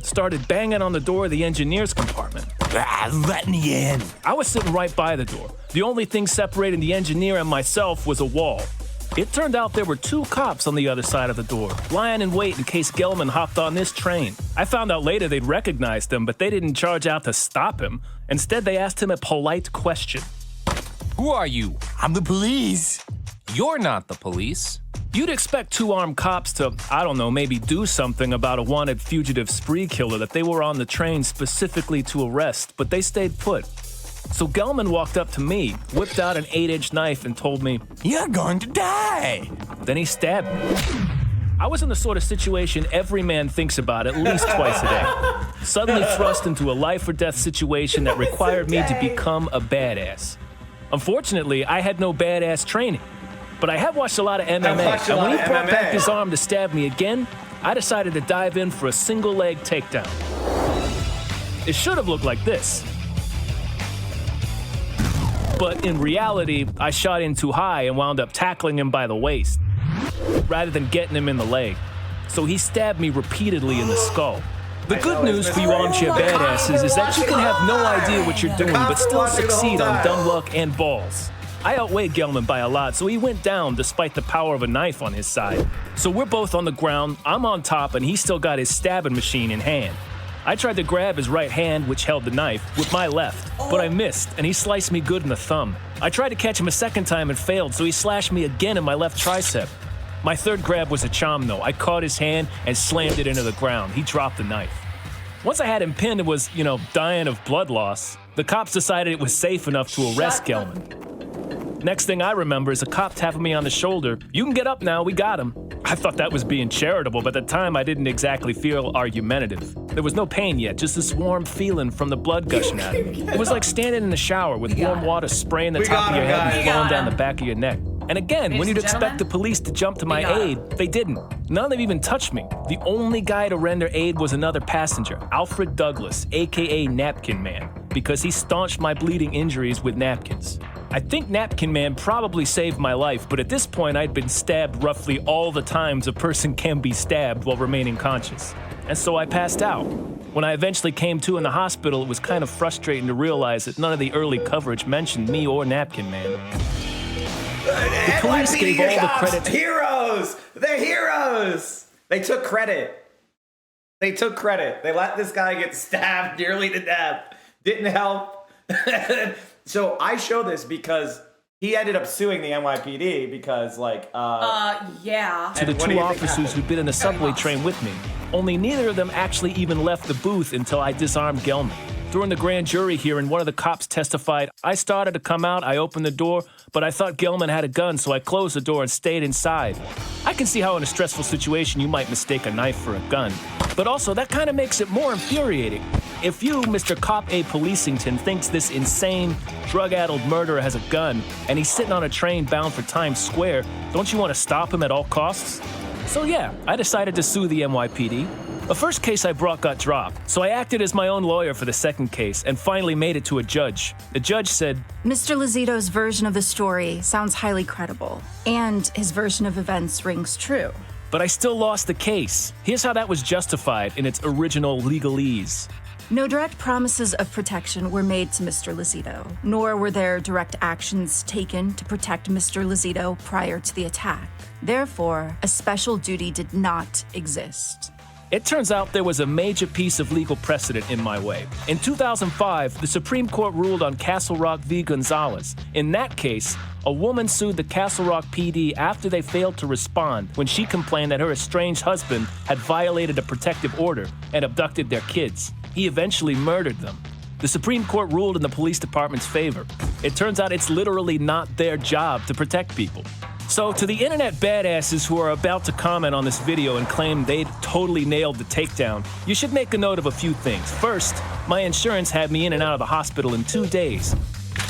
started banging on the door of the engineer's compartment. Let me in. I was sitting right by the door. The only thing separating the engineer and myself was a wall. It turned out there were two cops on the other side of the door, lying in wait in case Gelman hopped on this train. I found out later they'd recognized him, but they didn't charge out to stop him. Instead, they asked him a polite question. Who are you? I'm the police. You're not the police. You'd expect two armed cops to, I don't know, maybe do something about a wanted fugitive spree killer that they were on the train specifically to arrest, but they stayed put. So Gelman walked up to me, whipped out an 8-inch knife, and told me, You're going to die. then he stabbed me. I was in the sort of situation every man thinks about at least twice a day. Suddenly thrust into a life or death situation that required me to become a badass. Unfortunately, I had no badass training. But I have watched a lot of MMA, watched a and when lot he of brought back MMA. his arm to stab me again, I decided to dive in for a single leg takedown. It should have looked like this. But in reality, I shot in too high and wound up tackling him by the waist, rather than getting him in the leg. So he stabbed me repeatedly in the skull. The good news for you armchair badasses is that you can have no idea what you're doing, but still succeed on dumb luck and balls. I outweighed Gelman by a lot, so he went down despite the power of a knife on his side. So we're both on the ground, I'm on top, and he still got his stabbing machine in hand. I tried to grab his right hand, which held the knife, with my left, but I missed, and he sliced me good in the thumb. I tried to catch him a second time and failed, so he slashed me again in my left tricep. My third grab was a chom, though. I caught his hand and slammed it into the ground. He dropped the knife. Once I had him pinned and was, dying of blood loss, the cops decided it was safe enough to arrest Gelman. Next thing I remember is a cop tapping me on the shoulder. You can get up now, we got him. I thought that was being charitable, but at the time I didn't exactly feel argumentative. There was no pain yet, just this warm feeling from the blood gushing out of me. It was like standing in the shower with warm water spraying the We top got of your him, head guys. and We flowing got down him. the back of your neck. And again, when Ladies you'd and expect gentlemen, the police to jump to my got him. aid, they didn't. None of them even touched me. The only guy to render aid was another passenger, Alfred Douglas, aka Napkin Man, because he staunched my bleeding injuries with napkins. I think Napkin Man probably saved my life, but at this point I'd been stabbed roughly all the times a person can be stabbed while remaining conscious. And so I passed out. When I eventually came to in the hospital, it was kind of frustrating to realize that none of the early coverage mentioned me or Napkin Man. The police gave all the credit to Heroes! They're heroes! They took credit. They let this guy get stabbed nearly to death didn't help. So I show this because he ended up suing the NYPD because Yeah. To the And what do two you think officers happened? who'd been in the subway train with me. Only neither of them actually even left the booth until I disarmed Gelman. During the grand jury hearing, one of the cops testified, I started to come out, I opened the door, but I thought Gelman had a gun, so I closed the door and stayed inside. I can see how in a stressful situation you might mistake a knife for a gun. But also, that kind of makes it more infuriating. If you, Mr. Cop A. Policington, thinks this insane, drug-addled murderer has a gun, and he's sitting on a train bound for Times Square, don't you want to stop him at all costs? So yeah, I decided to sue the NYPD. The first case I brought got dropped, so I acted as my own lawyer for the second case and finally made it to a judge. The judge said, Mr. Lozito's version of the story sounds highly credible, and his version of events rings true. but I still lost the case. Here's how that was justified in its original legalese. No direct promises of protection were made to Mr. Lozito, nor were there direct actions taken to protect Mr. Lozito prior to the attack. Therefore, a special duty did not exist. It turns out there was a major piece of legal precedent in my way. In 2005, the Supreme Court ruled on Castle Rock v. Gonzalez. In that case, a woman sued the Castle Rock PD after they failed to respond when she complained that her estranged husband had violated a protective order and abducted their kids. He eventually murdered them. The Supreme Court ruled in the police department's favor. It turns out it's literally not their job to protect people. So to the internet badasses who are about to comment on this video and claim they totally nailed the takedown, you should make a note of a few things. First, my insurance had me in and out of the hospital in 2 days.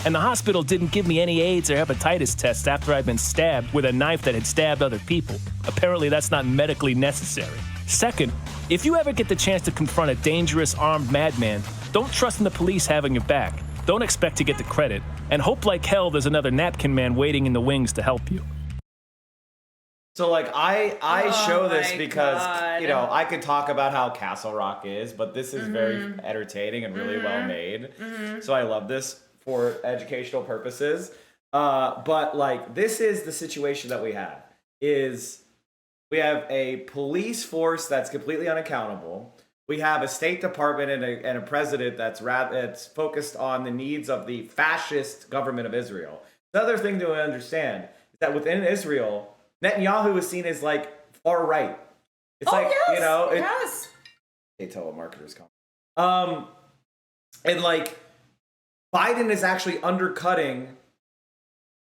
And the hospital didn't give me any AIDS or hepatitis tests after I'd been stabbed with a knife that had stabbed other people. Apparently that's not medically necessary. Second, if you ever get the chance to confront a dangerous armed madman, don't trust in the police having your back. Don't expect to get the credit, and hope like hell there's another napkin man waiting in the wings to help you. So like I show this my because God. you know I could talk about how Castle Rock is, but this is very entertaining and really well made. So I love this for educational purposes. But like this is the situation that we have is we have a police force that's completely unaccountable. We have a State Department and a president that's focused on the needs of the fascist government of Israel. The other thing to understand is that within Israel, Netanyahu is seen as like far right. It's yes. they tell what marketers come. And like Biden is actually undercutting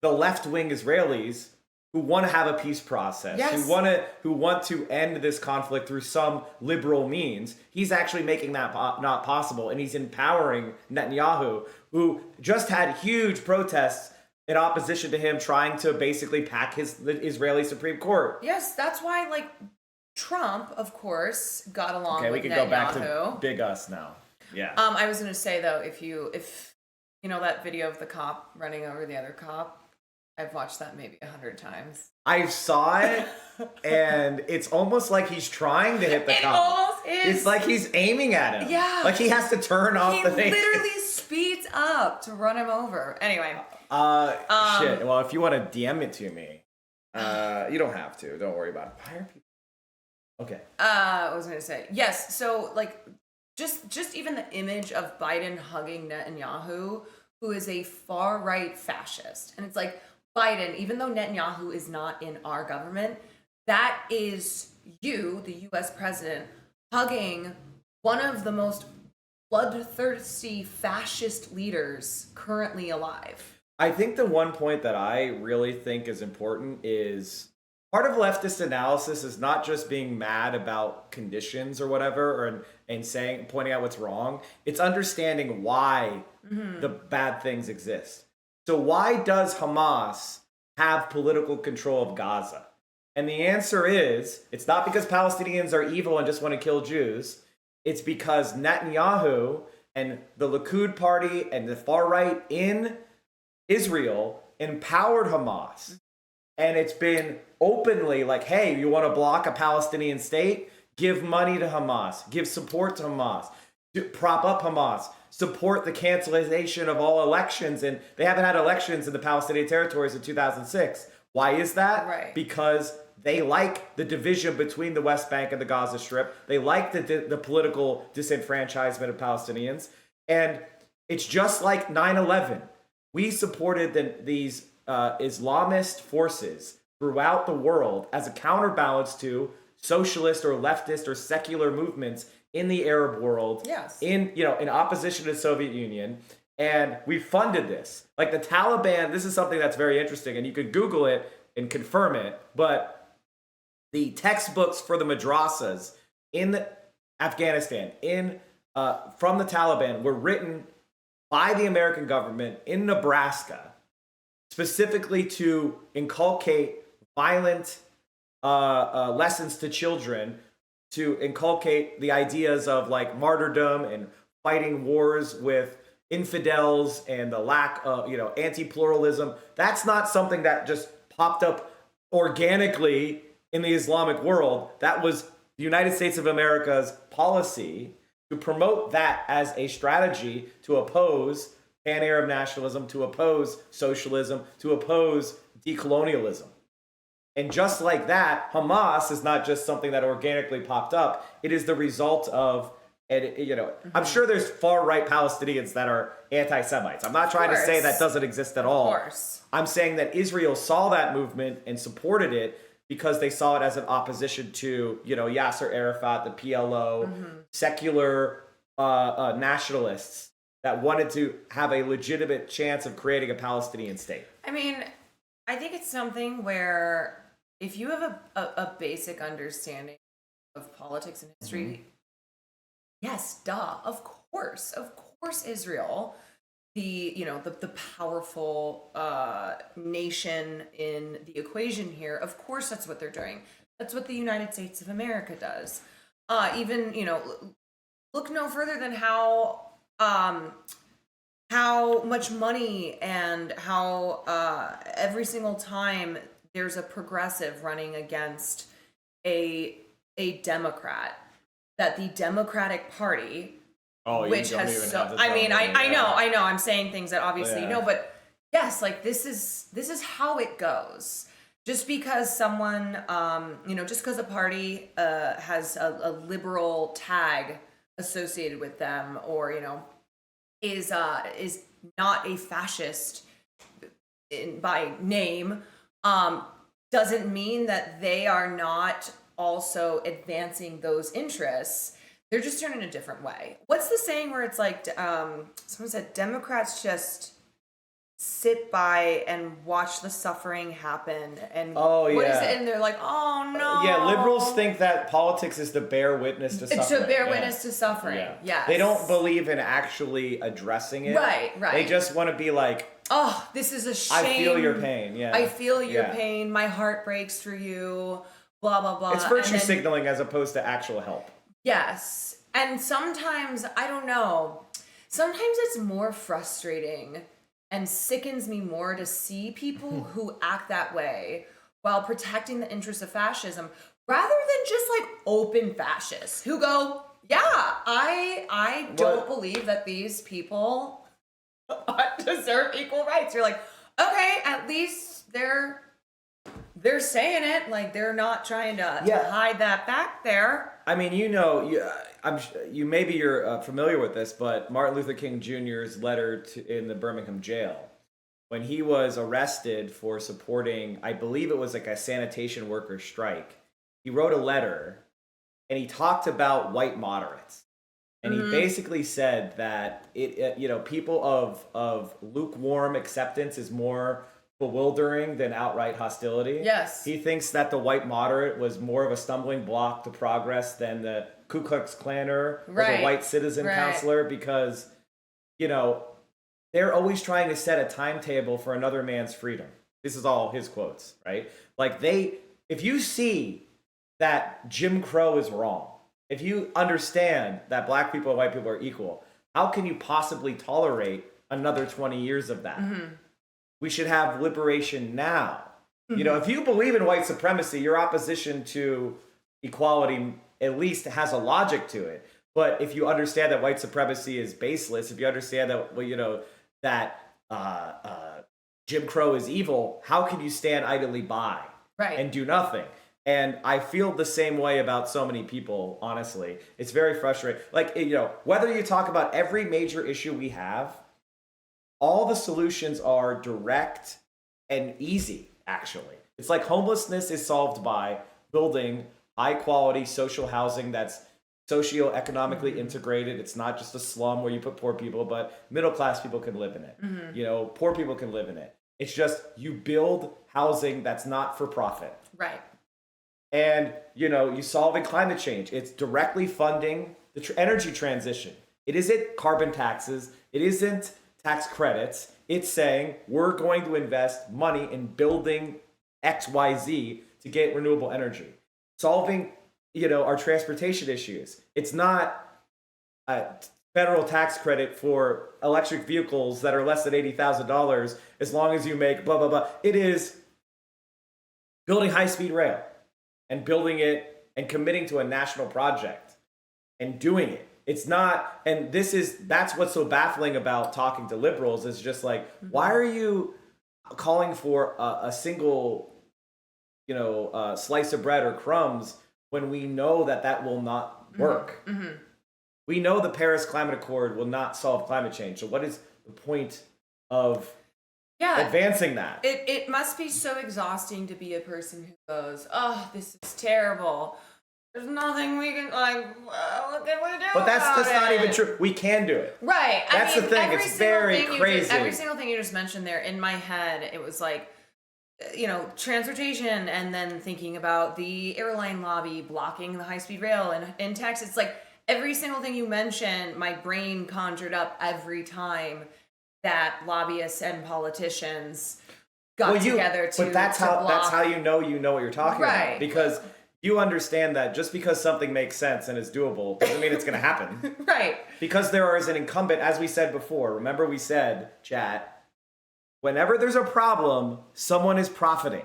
the left-wing Israelis who want to have a peace process, Yes. who want to end this conflict through some liberal means. He's actually making that not possible, and he's empowering Netanyahu, who just had huge protests in opposition to him trying to basically pack the Israeli Supreme Court. Yes, that's why like Trump, of course, got along Okay, with we Netanyahu. could go back to Big Us now. Yeah. I was gonna say though, if you know that video of the cop running over the other cop, I've watched that maybe 100 times. I saw it, and it's almost like he's trying to hit the It cop. almost is. It's like he's aiming at him. Yeah. Like he has to turn off He the thing. literally speeds up to run him over. Anyway, Shit. Well, if you want to DM it to me, you don't have to. Don't worry about it. Why are people? Okay. what was I gonna say? Yes. So like, just even the image of Biden hugging Netanyahu, who is a far right fascist, and it's like Biden, even though Netanyahu is not in our government, that is you, the U.S. president, hugging one of the most bloodthirsty fascist leaders currently alive. I think the one point that I really think is important is part of leftist analysis is not just being mad about conditions or whatever, and pointing out what's wrong. It's understanding why the bad things exist. So why does Hamas have political control of Gaza? And the answer is, it's not because Palestinians are evil and just want to kill Jews. It's because Netanyahu and the Likud party and the far right in Israel empowered Hamas. And it's been openly like, hey, you want to block a Palestinian state? Give money to Hamas. Give support to Hamas. Prop up Hamas. Support the cancellation of all elections. And they haven't had elections in the Palestinian territories in 2006. Why is that? Right. Because they like the division between the West Bank and the Gaza Strip. They like the political disenfranchisement of Palestinians. And It's just like 9/11. We supported these Islamist forces throughout the world as a counterbalance to socialist or leftist or secular movements in the Arab world. Yes. In opposition to the Soviet Union. And we funded this. Like the Taliban, this is something that's very interesting, and you could Google it and confirm it, but the textbooks for the madrasas in Afghanistan, from the Taliban, were written by the American government in Nebraska, specifically to inculcate violent lessons to children, to inculcate the ideas of like martyrdom and fighting wars with infidels and the lack of, anti-pluralism. That's not something that just popped up organically in the Islamic world. That was the United States of America's policy to promote that as a strategy to oppose pan-Arab nationalism, to oppose socialism, to oppose decolonialism. And just like that, Hamas is not just something that organically popped up. It is the result of, I'm sure there's far-right Palestinians that are anti-Semites. I'm not trying to say that doesn't exist at all. Of course. I'm saying that Israel saw that movement and supported it because they saw it as an opposition to, Yasser Arafat, the PLO, secular nationalists that wanted to have a legitimate chance of creating a Palestinian state. I mean, I think it's something where if you have a basic understanding of politics and history, yes, duh, of course, Israel, the powerful nation in the equation here, of course that's what they're doing. That's what the United States of America does. Even, look no further than how much money and how every single time there's a progressive running against a Democrat, that the Democratic Party, which has I know I'm saying things that obviously you know, but yes, like this is how it goes. Just because someone just because a party has a liberal tag associated with them, or is not a fascist by name, doesn't mean that they are not also advancing those interests. They're just doing it in a different way. What's the saying where it's like, someone said Democrats just sit by and watch the suffering happen, and what is it? And they're like, oh no. Yeah, liberals think that politics is to bear witness to suffering. It's to bear witness to suffering. Yeah. They don't believe in actually addressing it. Right. They just want to be like, oh, this is a shame. I feel your pain. Yeah. I feel your pain. My heart breaks for you. Blah blah blah. It's virtue signaling as opposed to actual help. Yes. And sometimes, I don't know, sometimes it's more frustrating and sickens me more to see people who act that way while protecting the interests of fascism, rather than just like open fascists who go, yeah, I don't believe that these people deserve equal rights. You're like, okay, at least they're saying it, like they're not trying to hide that fact there. I mean, you're familiar with this, but Martin Luther King Jr.'s letter in the Birmingham jail, when he was arrested for supporting, I believe it was like a sanitation worker strike, he wrote a letter and he talked about white moderates. And he basically said that people of lukewarm acceptance is more bewildering than outright hostility. Yes. He thinks that the white moderate was more of a stumbling block to progress than the Ku Klux Klaner or the white citizen counselor, because, they're always trying to set a timetable for another man's freedom. This is all his quotes, right? Like if you see that Jim Crow is wrong, if you understand that black people and white people are equal, how can you possibly tolerate another 20 years of that? We should have liberation now. If you believe in white supremacy, your opposition to equality at least has a logic to it. But if you understand that white supremacy is baseless, if you understand that Jim Crow is evil, how can you stand idly by and do nothing? And I feel the same way about so many people, honestly. It's very frustrating. Like, whether you talk about every major issue we have, all the solutions are direct and easy, actually. It's like homelessness is solved by building high quality social housing that's socioeconomically integrated. It's not just a slum where you put poor people, but middle class people can live in it. Poor people can live in it. It's just you build housing that's not for profit. Right. And, you solving climate change. It's directly funding the energy transition. It isn't carbon taxes. It isn't tax credits. It's saying we're going to invest money in building XYZ to get renewable energy. Solving, our transportation issues. It's not a federal tax credit for electric vehicles that are less than $80,000 as long as you make blah, blah, blah. It is building high-speed rail and building it and committing to a national project and doing it. It's not, and that's what's so baffling about talking to liberals is just like, why are you calling for a single, slice of bread or crumbs when we know that will not work? We know the Paris Climate Accord will not solve climate change. So what is the point of advancing that? It must be so exhausting to be a person who goes, oh, this is terrible. There's nothing we can, what can we do? But that's about just not it? even true. We can do it. Right. That's the thing. It's very crazy. Every single thing you just mentioned there, in my head, it was like, transportation, and then thinking about the airline lobby blocking the high-speed rail in Texas. Like, every single thing you mentioned, my brain conjured up every time that lobbyists and politicians got together to But that's how you know what you're talking about. Because you understand that just because something makes sense and is doable doesn't mean it's going to happen. Right. Because there is an incumbent, as we said before. Remember we said, chat, whenever there's a problem, someone is profiting.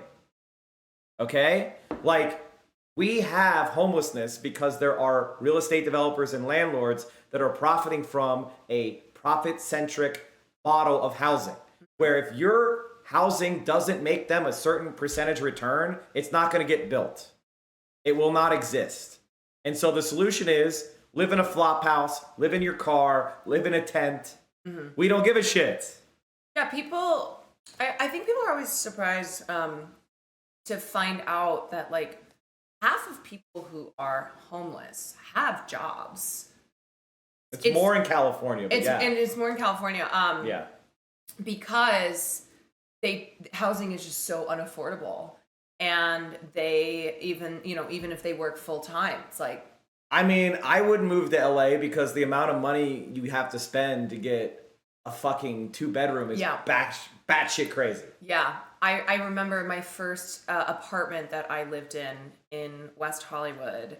Okay? Like, we have homelessness because there are real estate developers and landlords that are profiting from a profit-centric model of housing. Where if your housing doesn't make them a certain percentage return, it's not going to get built. It will not exist. And so the solution is live in a flop house, live in your car, live in a tent. We don't give a shit. Yeah, I think people are always surprised to find out that, like, half of people who are homeless have jobs. It's more in California. But And it's more in California. Because housing is just so unaffordable. And they even if they work full time, it's like. I mean, I would move to LA because the amount of money you have to spend to get a fucking 2-bedroom is batshit crazy. Yeah. I remember my first apartment that I lived in West Hollywood,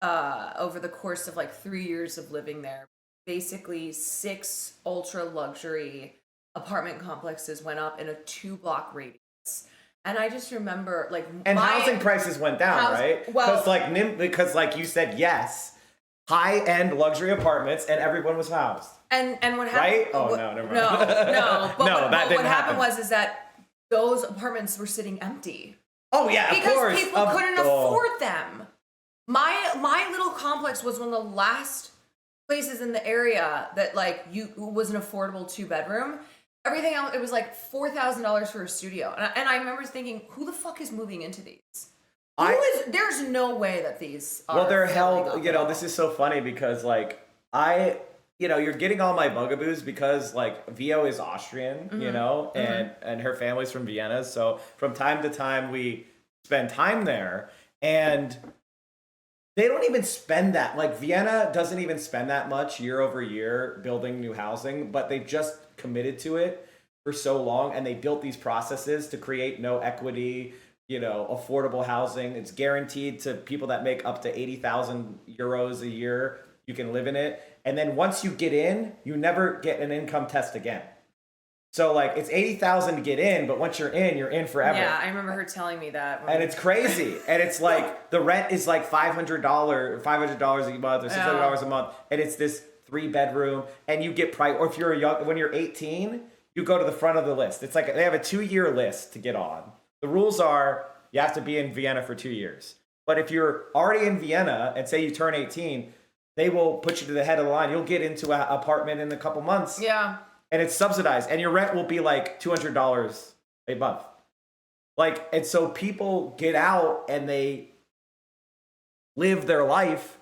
over the course of like 3 years of living there. Basically 6 ultra luxury apartment complexes went up in a 2-block radius. And I just remember, like, housing prices went down, right? Because like you said, yes, high-end luxury apartments, and everyone was housed. And what happened? Right? Oh no, never mind. No. But No, that didn't what happened happen. is that those apartments were sitting empty. Oh yeah, of course. Because people couldn't afford them. My little complex was one of the last places in the area that was an affordable 2-bedroom. Everything else, it was like $4,000 for a studio. And I remember thinking, who the fuck is moving into these? There's no way that these are. Well, they're held, this is so funny because you're getting all my bugaboos because Vio is Austrian, and her family's from Vienna. So from time to time we spend time there, and they don't even spend that. Vienna doesn't even spend that much year over year building new housing, but they've just committed to it for so long, and they built these processes to create no equity, affordable housing. It's guaranteed to people that make up to 80,000 euros a year. You can live in it. And then once you get in, you never get an income test again. So it's 80,000 to get in, but once you're in forever. Yeah, I remember her telling me that. And it's crazy. And it's the rent is $500 a month or $600 a month. And it's this 3-bedroom, and you get or if you're when you're 18, you go to the front of the list. It's they have a 2-year list to get on. The rules are you have to be in Vienna for 2 years. But if you're already in Vienna and say you turn 18, they will put you to the head of the line. You'll get into an apartment in a couple months. Yeah. And it's subsidized. And your rent will be like $200 a month. Like, and so people get out and they live their life,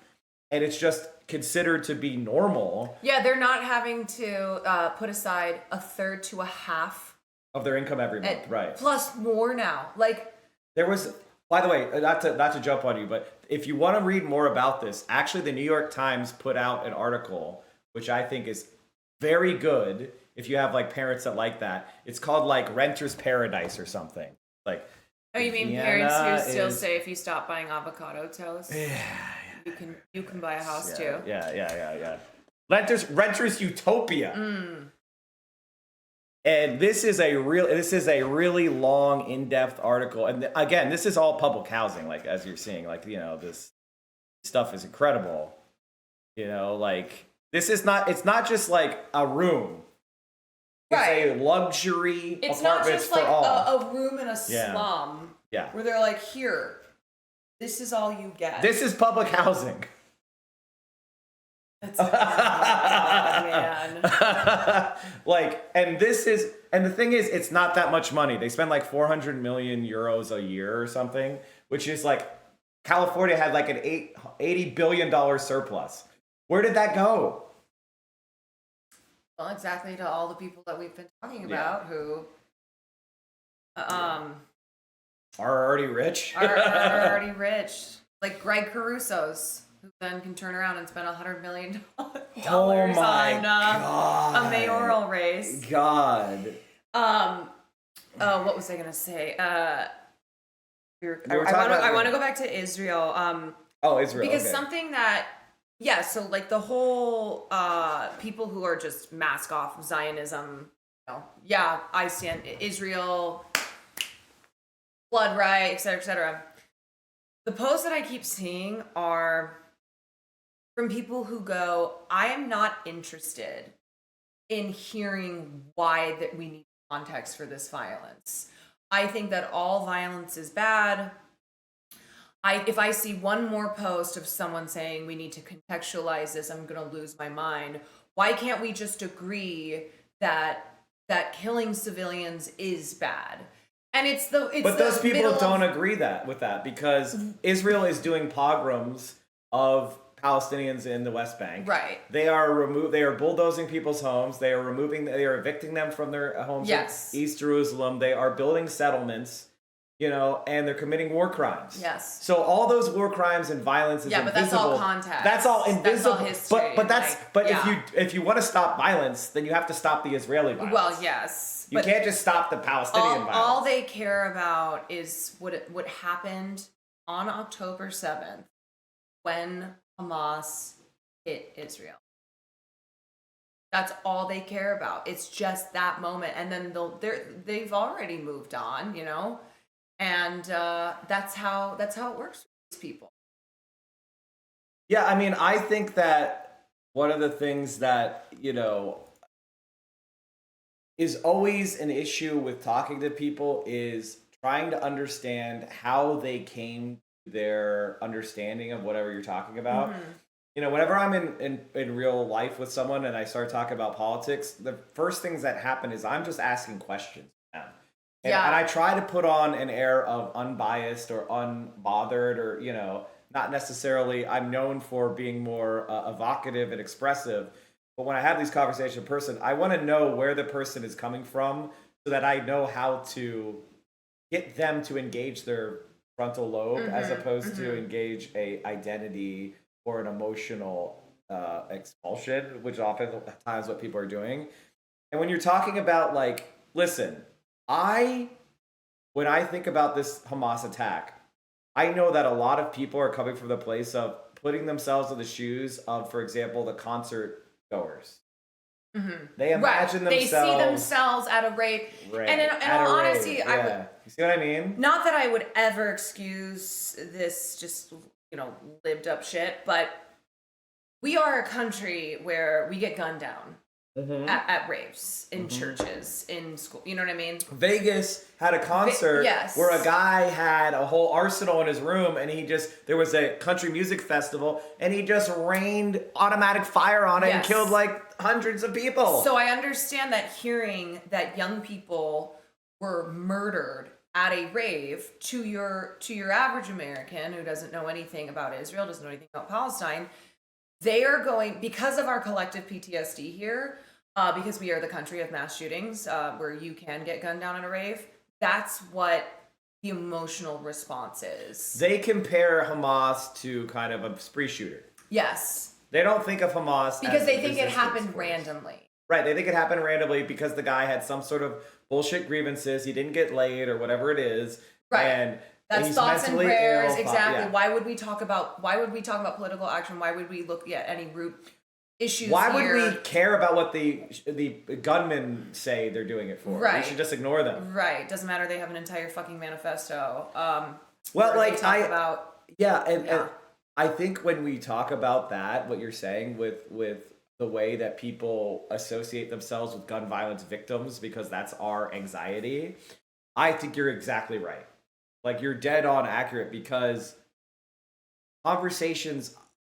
and it's just considered to be normal Yeah, they're not having to put aside a third to a half. of their income every month, right? Plus more now. Like, There was, by the way, not to jump on you, but if you want to read more about this, actually the New York Times put out an article, which I think is very good if you have like parents that like that. It's called like Renter's Paradise or something. Like, oh, you mean Vienna parents who still is- say if you stop buying avocado toast, you can buy a house too. Yeah. Renters Utopia. And this is a really long, in-depth article. And again, this is all public housing, like as you're seeing, like, you know, this stuff is incredible. You know, like it's not just like a room. It's a luxury It's not apartments just for like all. a room in a Yeah. slum Yeah. where they're like, here, this is all you get. This is public housing. That's man. Like, and the thing is, it's not that much money. They spend like 400 million euros a year or something, which is like, California had like an $80 billion surplus. Where did that go? Well, exactly to all the people that we've been talking about who Are already rich? are already rich. Like Greg Caruso's, who then can turn around and spend $100 million Oh my on God. a mayoral race. God. What was I gonna say? I talking want to about- go back to Israel. Oh, Israel. Because okay. something that, so like the whole people who are just mask off Zionism, you know, I stand Israel, blood right, et cetera, et cetera. The posts that I keep seeing are from people who go, I am not interested in hearing why that we need context for this violence. I think that all violence is bad. If I see one more post of someone saying we need to contextualize this, I'm going to lose my mind. Why can't we just agree that killing civilians is bad? And But those people middle don't of- agree with that because Israel is doing pogroms of Palestinians in the West Bank. Right. They are bulldozing people's homes. They are evicting them from their homes Yes. in East Jerusalem. They are building settlements, you know, and they're committing war crimes. Yes. So all those war crimes and violence is Yeah, but invisible. that's all context. That's all That's invisible. all history, But yeah. if you want to stop violence, then you have to stop the Israeli violence. Well, yes. You can't just stop the Palestinian violence. All they care about is what happened on October 7th when Hamas hit Israel. That's all they care about. It's just that moment, and then they've already moved on, you know, and that's how it works with these people. Yeah, I mean, I think that one of the things that, you know, is always an issue with talking to people is trying to understand how they came to their understanding of whatever you're talking about. Mm-hmm. You know, whenever I'm in real life with someone and I start talking about politics, the first things that happen is I'm just asking questions. And I try to put on an air of unbiased or unbothered, or, you know, not necessarily, I'm known for being more evocative and expressive. But when I have these conversations in person, I want to know where the person is coming from so that I know how to get them to engage their frontal lobe as opposed to engage a identity or an emotional expulsion, which oftentimes what people are doing. And when you're talking about, like, listen, when I think about this Hamas attack, I know that a lot of people are coming from the place of putting themselves in the shoes of, for example, the concert goers. They imagine They themselves. see themselves at a rape. Right, And in at all a rave, honesty, I would, yeah. You see what I mean? not that I would ever excuse this just, you know, lived up shit, but we are a country where we get gunned down. at raves, in churches, in school. You know what I mean? Vegas had a concert yes. where a guy had a whole arsenal in his room, and there was a country music festival, and he just rained automatic fire on it and Yes. killed like hundreds of people. So I understand that hearing that young people were murdered at a rave, to your average American who doesn't know anything about Israel, doesn't know anything about Palestine, they are going, because of our collective PTSD here, because we are the country of mass shootings, where you can get gunned down at a rave. That's what the emotional response is. They compare Hamas to kind of a spree shooter. Yes, They don't think of Hamas because as they a think it resistance happened force. randomly. Right, they think it happened randomly because the guy had some sort of bullshit grievances. He didn't get laid or whatever it is. Right. And That's he's thoughts and mentally prayers, ill. exactly. Yeah. Why would we talk about political action? Why would we look at any root issues Why would here? we care about what the gunmen say they're doing it for? Right. We should just ignore them. Right. Doesn't matter. They have an entire fucking manifesto. Well, where they like talk about and I think when we talk about that, what you're saying with the way that people associate themselves with gun violence victims, because that's our anxiety, I think you're exactly right. Like, you're dead on accurate, because conversations,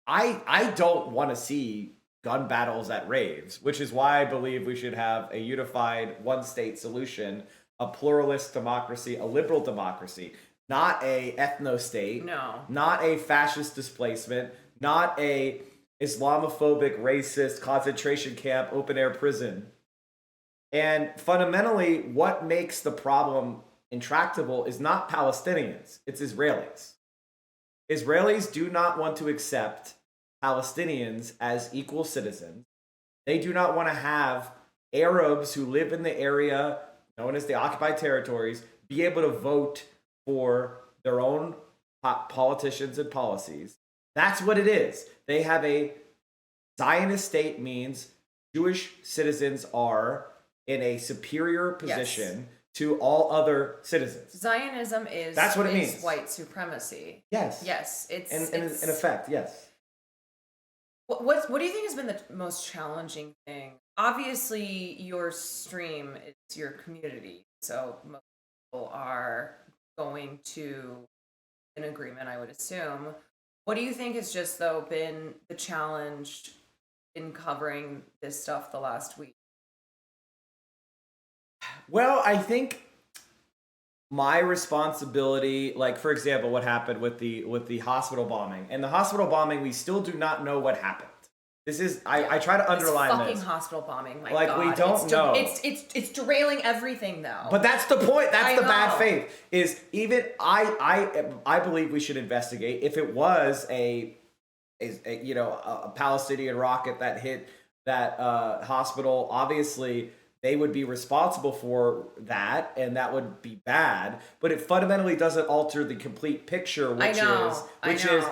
I don't want to see gun battles at raves, which is why I believe we should have a unified one-state solution, a pluralist democracy, a liberal democracy, not a ethno-state, No. not a fascist displacement, not a Islamophobic, racist concentration camp, open-air prison. And fundamentally, what makes the problem intractable is not Palestinians, it's Israelis. Israelis do not want to accept Palestinians as equal citizens. They do not want to have Arabs who live in the area known as the occupied territories be able to vote for their own politicians and policies. That's what it is. They have a Zionist state, means Jewish citizens are in a superior position to all other citizens. Zionism is That's what it means. White supremacy. Yes. Yes. In effect, yes. What do you think has been the most challenging thing? Obviously, your stream is your community, so most people are going to an agreement, I would assume. What do you think has just, though, been the challenge in covering this stuff the last week? Well, I think my responsibility, like, for example, what happened with the hospital bombing. And the hospital bombing, we still do not know what happened. This is, I try to underline this. Fucking this. hospital bombing, my Like, God. we don't know. It's derailing everything, though. But that's the point. That's I the know. bad faith. Is even I believe we should investigate if it was a Palestinian rocket that hit that hospital. Obviously, they would be responsible for that, and that would be bad. But it fundamentally doesn't alter the complete picture, which is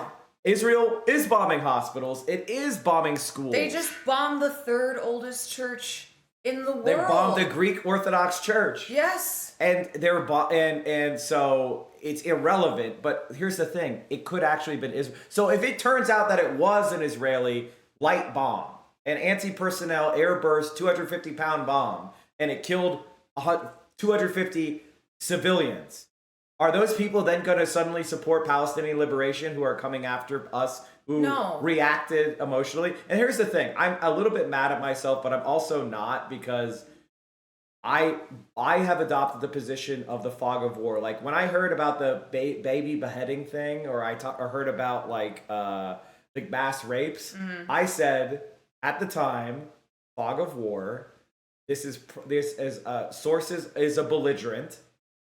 Israel is bombing hospitals. It is bombing schools. They just bombed the third oldest church in the world. They bombed the Greek Orthodox Church. Yes. And they're and so it's irrelevant. But here's the thing: it could actually have been Israel. So if it turns out that it was an Israeli light bomb, an anti-personnel airburst 250-pound bomb, and it killed 250 civilians, are those people then going to suddenly support Palestinian liberation, who are coming after us, who reacted emotionally? And here's the thing: I'm a little bit mad at myself, but I'm also not, because I have adopted the position of the fog of war. Like, when I heard about the baby beheading thing, or or heard about like mass rapes, I said at the time, fog of war. This is sources is a belligerent.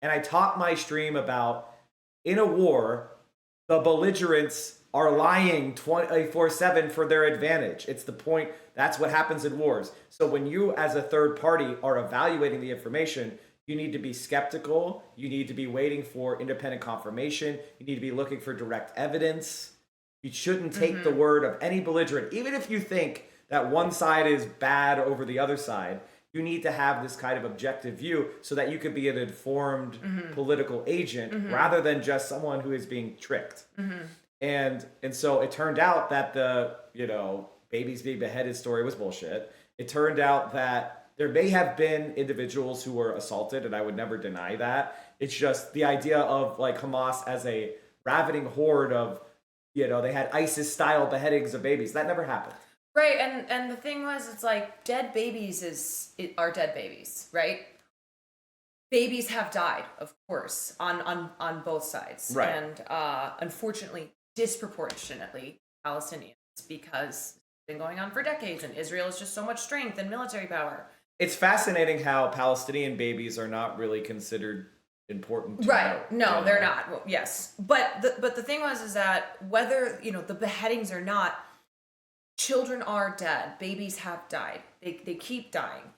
And I taught my stream about, in a war, the belligerents are lying 24/7 for their advantage. It's the point. That's what happens in wars. So when you, as a third party, are evaluating the information, you need to be skeptical. You need to be waiting for independent confirmation. You need to be looking for direct evidence. You shouldn't take the word of any belligerent, even if you think that one side is bad over the other side. You need to have this kind of objective view so that you could be an informed political agent rather than just someone who is being tricked. And so it turned out that babies being beheaded story was bullshit. It turned out that there may have been individuals who were assaulted, and I would never deny that. It's just the idea of like Hamas as a ravening horde of, you know, they had ISIS-style beheadings of babies. That never happened. Right, and the thing was, it's like dead babies are dead babies, right? Babies have died, of course, on both sides, Right. And unfortunately, disproportionately Palestinians, because it's been going on for decades, and Israel is just so much strength and military power. It's fascinating how Palestinian babies are not really considered important to Right? note, No, you they're know? not. Well, yes, but the thing was is that whether the beheadings or not, children are dead. Babies have died. They keep dying.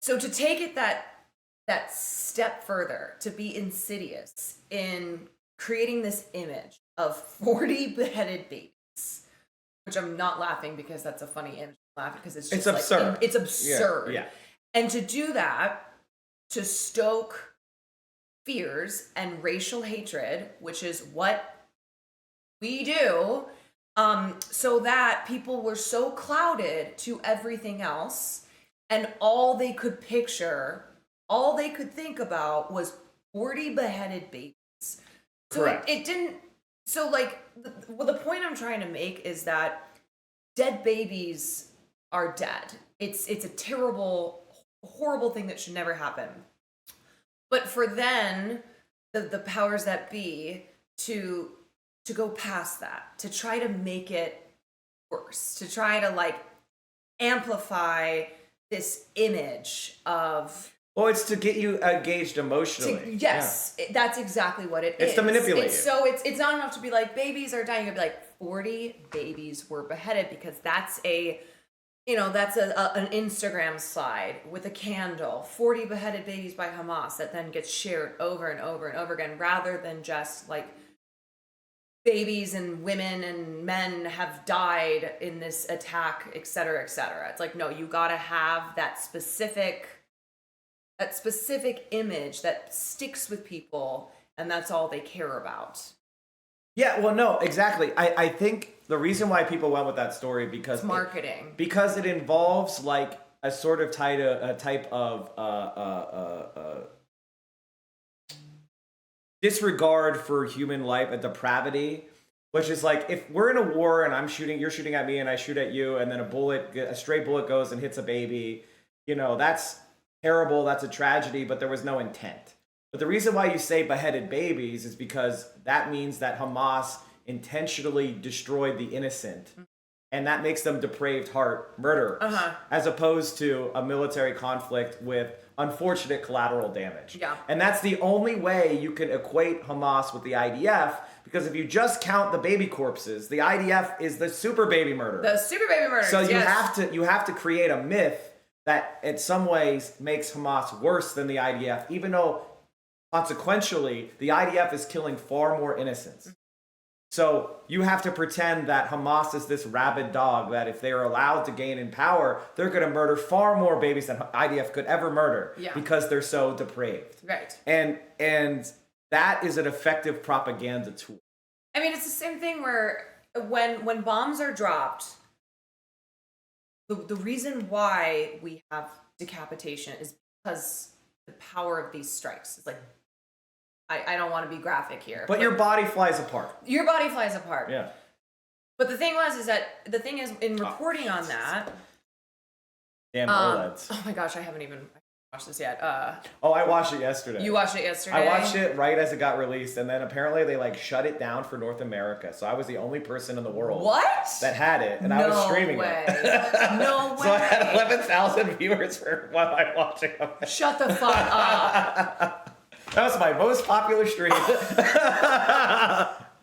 So to take it that step further, to be insidious in creating this image of 40 beheaded babies, which I'm not laughing because that's a funny image. I'm laughing because it's just absurd. It's absurd. Yeah. And to do that, to stoke fears and racial hatred, which is what we do, so that people were so clouded to everything else, and all they could picture, all they could think about was 40 beheaded babies. So Correct. it didn't. So like, the point I'm trying to make is that dead babies are dead. It's a terrible, horrible thing that should never happen. But for then the powers that be to go past that, to try to make it worse, to try to like amplify this image of. Well, it's to get you engaged emotionally. Yes, that's exactly what it is. It's to manipulate you. So it's not enough to be like babies are dying. It'd be like 40 babies were beheaded, because that's an Instagram slide with a candle. 40 beheaded babies by Hamas that then gets shared over and over and over again, rather than just like babies and women and men have died in this attack, et cetera, et cetera. It's like, no, you gotta have that specific image that sticks with people, and that's all they care about. Yeah, well, no, exactly. I think the reason why people went with that story because It's marketing. because it involves like a sort of type of disregard for human life and depravity, which is like if we're in a war and you're shooting at me and I shoot at you, and then a stray bullet goes and hits a baby, that's terrible, that's a tragedy, but there was no intent. But the reason why you say beheaded babies is because that means that Hamas intentionally destroyed the innocent, and that makes them depraved heart murderers, as opposed to a military conflict with unfortunate collateral damage. Yeah. And that's the only way you can equate Hamas with the IDF, because if you just count the baby corpses, the IDF is the super baby murderer. The super baby murders. So yes. you have to create a myth that in some ways makes Hamas worse than the IDF, even though consequentially the IDF is killing far more innocents. So you have to pretend that Hamas is this rabid dog that if they are allowed to gain in power, they're going to murder far more babies than IDF could ever murder, because they're so depraved. Right. And that is an effective propaganda tool. I mean, it's the same thing where when bombs are dropped, the reason why we have decapitation is because the power of these strikes. It's like, I don't want to be graphic here. But your body flies apart. Your body flies apart. Yeah. But the thing is in reporting on that. Damn OLEDs. Oh my gosh, I haven't even watched this yet. Oh, I watched it yesterday. You watched it yesterday? I watched it right as it got released, and then apparently they like shut it down for North America. So I was the only person in the world that had it, and I was streaming it. No way. So I had 11,000 viewers for while I'm watching it. Shut the fuck up. That was my most popular stream.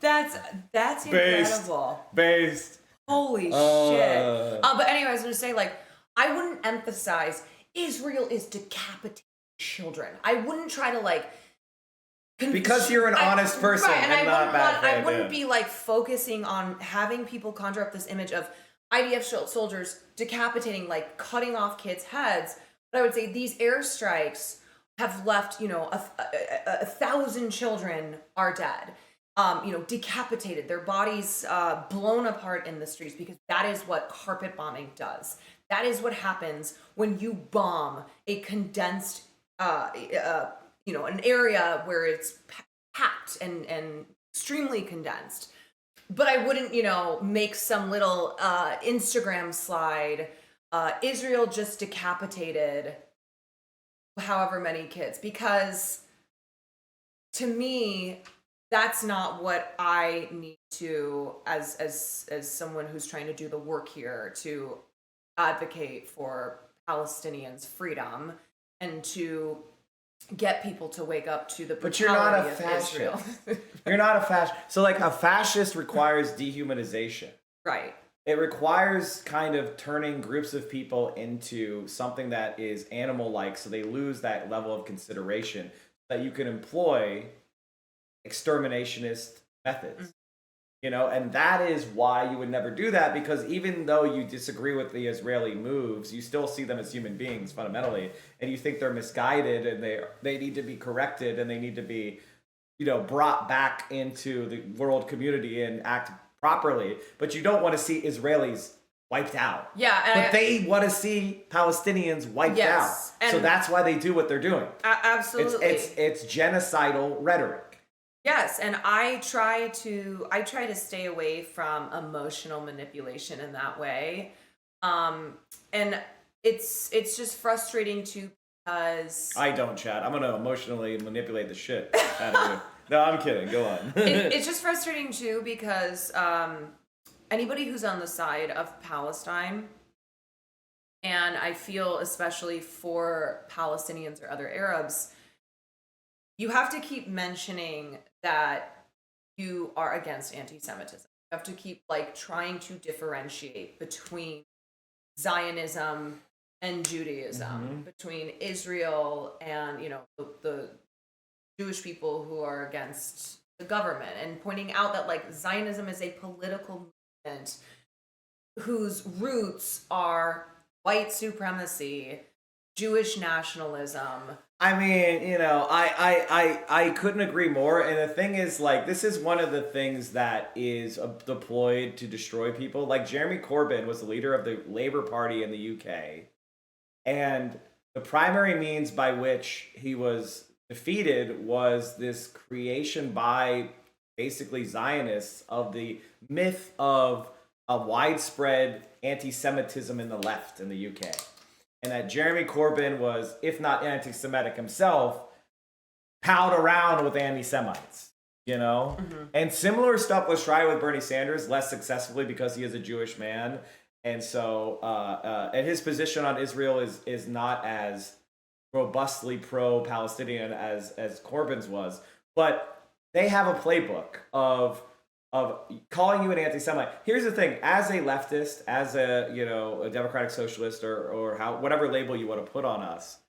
That's incredible. Based. Holy shit. But anyway, I was going to say, like, I wouldn't emphasize Israel is decapitating children. I wouldn't try to, like... Because you're an honest person and not bad. I wouldn't be, like, focusing on having people conjure up this image of IDF soldiers decapitating, like, cutting off kids' heads. But I would say these airstrikes have left, 1,000 children are dead. decapitated, their bodies blown apart in the streets, because that is what carpet bombing does. That is what happens when you bomb a condensed, an area where it's packed and extremely condensed. But I wouldn't, make some little Instagram slide. Israel just decapitated however many kids, because to me, that's not what I need to, as someone who's trying to do the work here, to advocate for Palestinians' freedom and to get people to wake up to the But you're not a brutality of Israel. fascist. You're not a fascist. So like a fascist requires dehumanization. Right. It requires kind of turning groups of people into something that is animal-like, so they lose that level of consideration that you can employ exterminationist methods. And that is why you would never do that, because even though you disagree with the Israeli moves, you still see them as human beings fundamentally, and you think they're misguided and they need to be corrected and they need to be, brought back into the world community and act properly. But you don't want to see Israelis wiped out. Yeah, but they want to see Palestinians wiped Yes, out. So that's why they do what they're doing. Absolutely. It's genocidal rhetoric. Yes, and I try to stay away from emotional manipulation in that way. And it's just frustrating too, because I don't, Chad. I'm gonna emotionally manipulate the shit out of you. No, I'm kidding. Go on. it's just frustrating too, because anybody who's on the side of Palestine, and I feel especially for Palestinians or other Arabs, you have to keep mentioning that you are against anti-Semitism. You have to keep trying to differentiate between Zionism and Judaism, between Israel and the Jewish people who are against the government, and pointing out that Zionism is a political movement whose roots are white supremacy, Jewish nationalism. I mean, I couldn't agree more. And the thing is, this is one of the things that is deployed to destroy people. Jeremy Corbyn was the leader of the Labour Party in the UK. And the primary means by which he was defeated was this creation by basically Zionists of the myth of a widespread anti-Semitism in the left in the UK. And that Jeremy Corbyn was, if not anti-Semitic himself, palled around with anti-Semites, And similar stuff was tried with Bernie Sanders, less successfully because he is a Jewish man. And so, and his position on Israel is not as robustly pro-Palestinian as Corbyn's was. But they have a playbook of calling you an anti-Semite. Here's the thing: as a leftist, as a democratic socialist, or whatever label you want to put on us,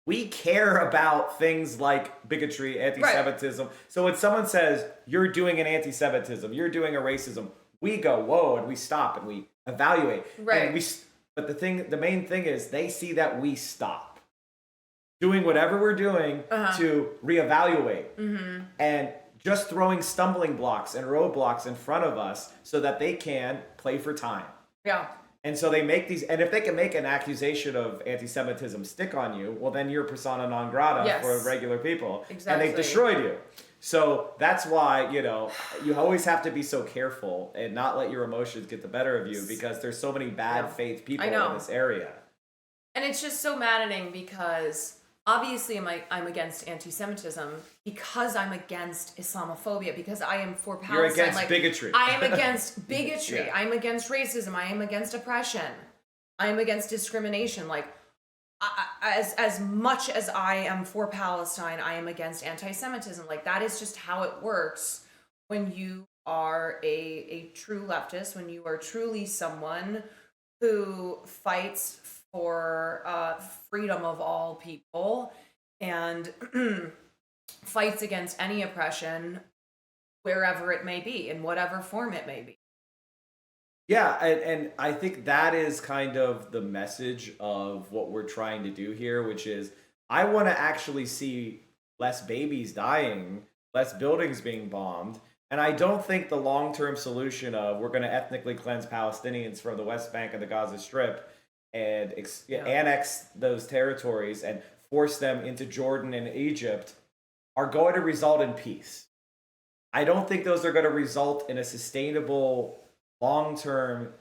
we care about things like bigotry, anti-Semitism. Right. So when someone says you're doing an anti-Semitism, you're doing a racism, we go whoa, and we stop and we evaluate. Right. And but the main thing is they see that we stop doing whatever we're doing to reevaluate and just throwing stumbling blocks and roadblocks in front of us so that they can play for time. Yeah. And so they make these, and if they can make an accusation of anti-Semitism stick on you, well, then you're persona non grata for regular people. Exactly. And they've destroyed you. So that's why, you always have to be so careful and not let your emotions get the better of you, because there's so many bad faith people in this area. And it's just so maddening, because obviously I'm against anti-Semitism because I'm against Islamophobia, because I am for Palestine. You're against bigotry. I am against bigotry. Yeah. I'm against racism. I am against oppression. I am against discrimination. As much as I am for Palestine, I am against anti-Semitism. That is just how it works when you are a true leftist, when you are truly someone who fights for freedom of all people and fights against any oppression wherever it may be, in whatever form it may be. Yeah, and I think that is kind of the message of what we're trying to do here, which is I want to actually see less babies dying, less buildings being bombed, And I don't think the long-term solution of we're going to ethnically cleanse Palestinians from the West Bank and the Gaza Strip and annex those territories and force them into Jordan and Egypt are going to result in peace. I don't think those are going to result in a sustainable, long-term,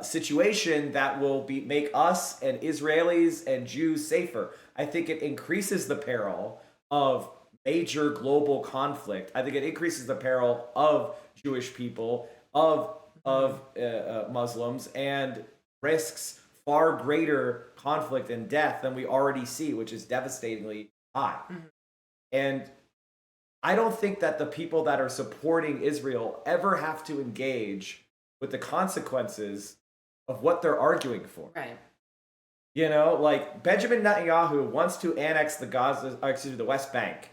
situation that will make us and Israelis and Jews safer. I think it increases the peril of major global conflict. I think it increases the peril of Jewish people, of Muslims, and risks far greater conflict and death than we already see, which is devastatingly high. And I don't think that the people that are supporting Israel ever have to engage with the consequences of what they're arguing for. Right. You know, like Benjamin Netanyahu wants to annex the West Bank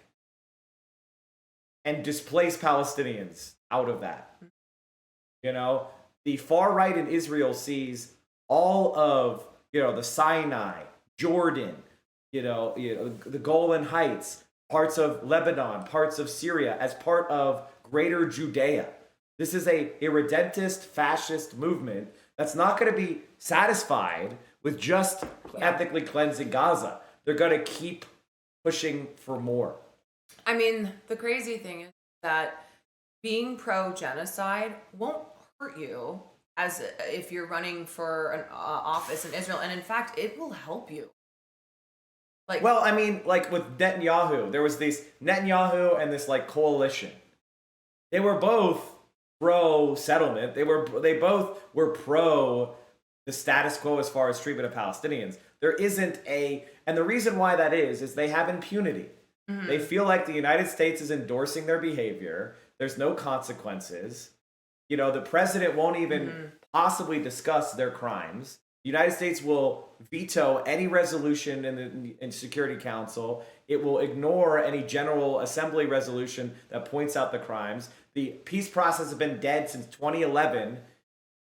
and displace Palestinians out of that. You know, the far right in Israel sees all of, the Sinai, Jordan, the Golan Heights, parts of Lebanon, parts of Syria as part of greater Judea. This is a irredentist fascist movement that's not going to be satisfied with just ethnically cleansing Gaza. They're going to keep pushing for more. I mean, the crazy thing is that being pro-genocide won't hurt you as if you're running for an office in Israel, and in fact, it will help you. With Netanyahu, there was this Netanyahu and this coalition. They were both pro settlement. They both were pro the status quo as far as treatment of Palestinians. There isn't and the reason why that is they have impunity. Mm-hmm. They feel like the United States is endorsing their behavior. There's no consequences. The president won't even possibly discuss their crimes. The United States will veto any resolution in Security Council. It will ignore any General Assembly resolution that points out the crimes. The peace process has been dead since 2011.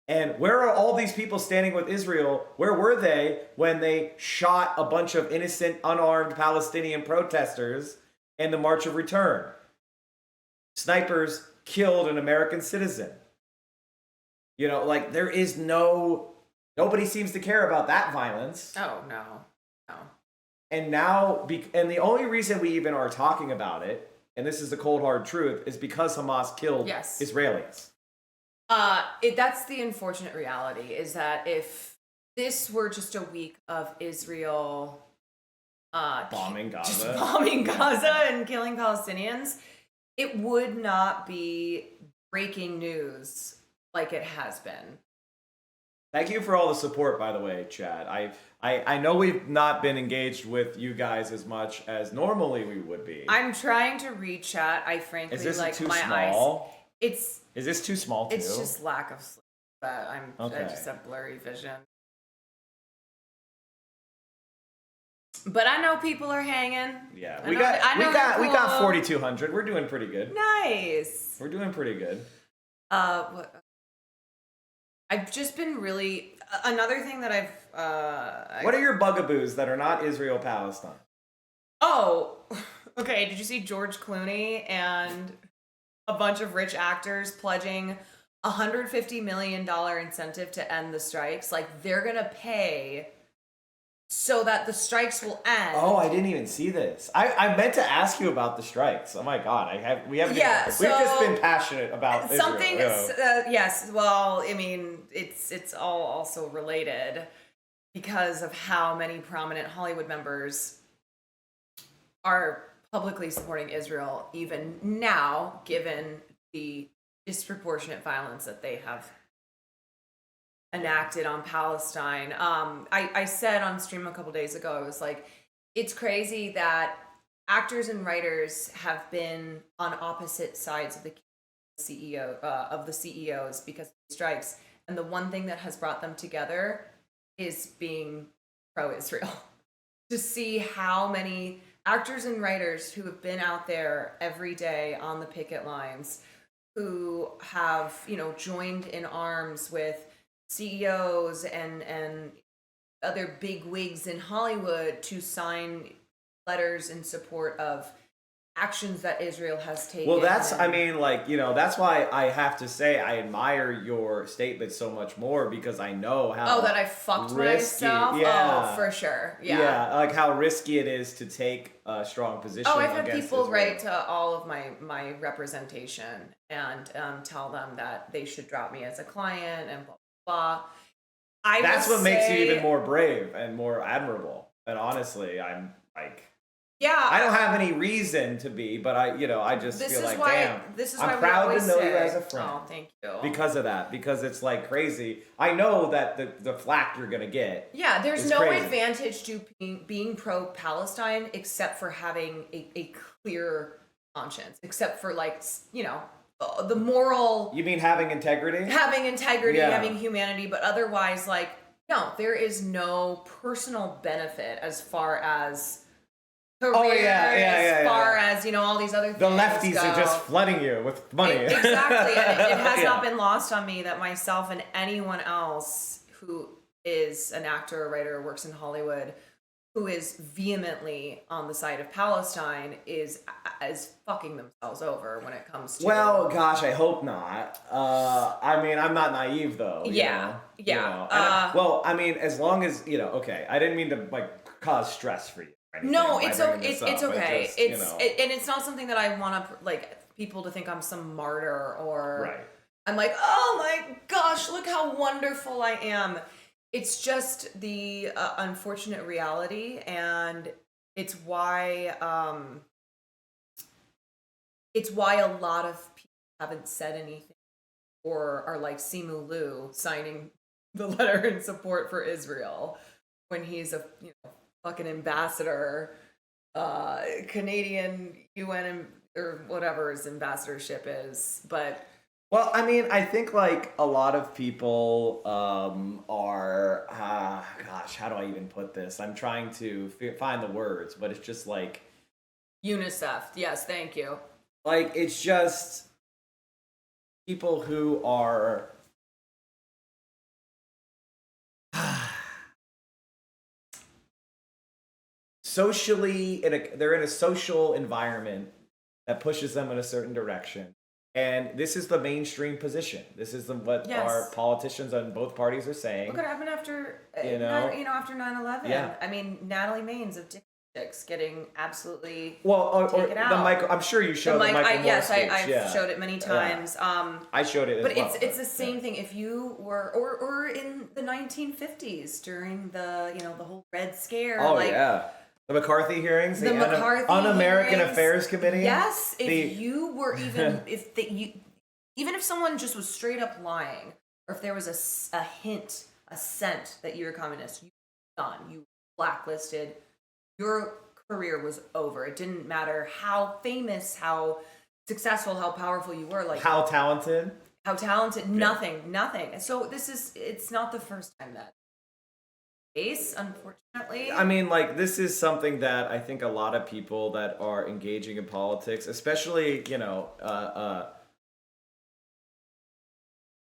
And where are all these people standing with Israel? Where were they when they shot a bunch of innocent, unarmed Palestinian protesters in the March of Return? Snipers killed an American citizen. There is nobody seems to care about that violence. Oh, no. And now, and the only reason we even are talking about it, and this is the cold hard truth, is because Hamas killed Israelis. That's the unfortunate reality, is that if this were just a week of Israel bombing Gaza and killing Palestinians, it would not be breaking news like it has been. Thank you for all the support, by the way, Chad. I know we've not been engaged with you guys as much as normally we would be. I'm trying to read chat. I frankly is this too my small? Eyes. Is this too small too? It's just lack of sleep. I just have blurry vision. But I know people are hanging. Yeah, we got 4,200. We're doing pretty good. Nice. We're doing pretty good. I've just been really another thing that what are your bugaboos that are not Israel Palestine? Oh, okay. Did you see George Clooney and a bunch of rich actors pledging $150 million incentive to end the strikes? They're gonna pay so that the strikes will end. Oh, I didn't even see this. I meant to ask you about the strikes. Oh my God, we haven't. Yeah, we've just been passionate about something. Israel. Yes, well, I mean, it's all also related because of how many prominent Hollywood members are publicly supporting Israel even now, given the disproportionate violence that they have enacted on Palestine. I said on stream a couple days ago, I was like, it's crazy that actors and writers have been on opposite sides of the CEOs because of the strikes, and the one thing that has brought them together is being pro-Israel. To see how many actors and writers who have been out there every day on the picket lines, who have joined in arms with CEOs and other big wigs in Hollywood to sign letters in support of actions that Israel has taken. Well, that's, I and- mean, like, you know, that's why I have to say I admire your statement so much more because I know how. Oh, that I fucked risky, myself? yeah. Oh, for sure. Yeah. Yeah, like how risky it is to take a strong position. Oh, I've had against people Israel. write to all of my representation and tell them that they should drop me as a client and blah, blah, blah. That's will what makes you say- even more brave and more admirable. And honestly, I'm like, Yeah. I don't have any reason to be, but I just This feel is like, why. damn, This is I'm why proud we to always know say, you as a friend. Oh, thank you. Because of that, because it's like crazy. I know that the flack you're gonna get. Yeah, there's It's no crazy. advantage to being pro-Palestine except for having a clear conscience, except for like, you know, the moral, You mean having integrity? having integrity, Yeah. having humanity, but otherwise, like, no, there is no personal benefit as far as career, Oh, yeah, as far yeah. as, you know, all these other The things lefties go. are just flooding you with money. Exactly. And it has Yeah. not been lost on me that myself and anyone else who is an actor, a writer, or works in Hollywood, who is vehemently on the side of Palestine is fucking themselves over when it comes to. Well, gosh, I hope not. I mean, I'm not naive though. you Yeah, know? yeah. You know? And well, I mean, as long as okay, I didn't mean to like cause stress for you. or anything No, by it's bringing this it's up, but okay. just, And it's not something that I want to like people to think I'm some martyr or. right. I'm like, oh my gosh, look how wonderful I am. It's just the unfortunate reality, and it's why a lot of people haven't said anything or are like Simu Liu signing the letter in support for Israel when he's a fucking ambassador, Canadian UN or whatever his ambassadorship is, but. Well, I mean, I think like a lot of people are, gosh, how do I even put this? I'm trying to find the words, but it's just like, UNICEF, yes, thank you. like, it's just people who are socially, they're in a social environment that pushes them in a certain direction. And this is the mainstream position. This is what Yes. our politicians on both parties are saying. Look what happened after, You know? after 9/11. Yeah. I mean, Natalie Maines of Dick Chicks getting absolutely Well, or taken the out. Michael. I'm sure you showed the Michael Moore yes, speech. I've yeah. showed it many times. I showed it, But as well. it's the same thing. If you were, or in the 1950s during the the whole Red Scare. Oh like, yeah, the McCarthy hearings, The McCarthy Un-American hearings. Affairs Committee. Yes, if The- you were even even if someone just was straight up lying, or if there was a hint, a scent that you're a communist, you were done. You blacklisted. Your career was over. It didn't matter how famous, how successful, how powerful you were. Like how talented. how talented. Nothing. So it's not the first time that case, unfortunately. I mean, like, this is something that I think a lot of people that are engaging in politics, especially,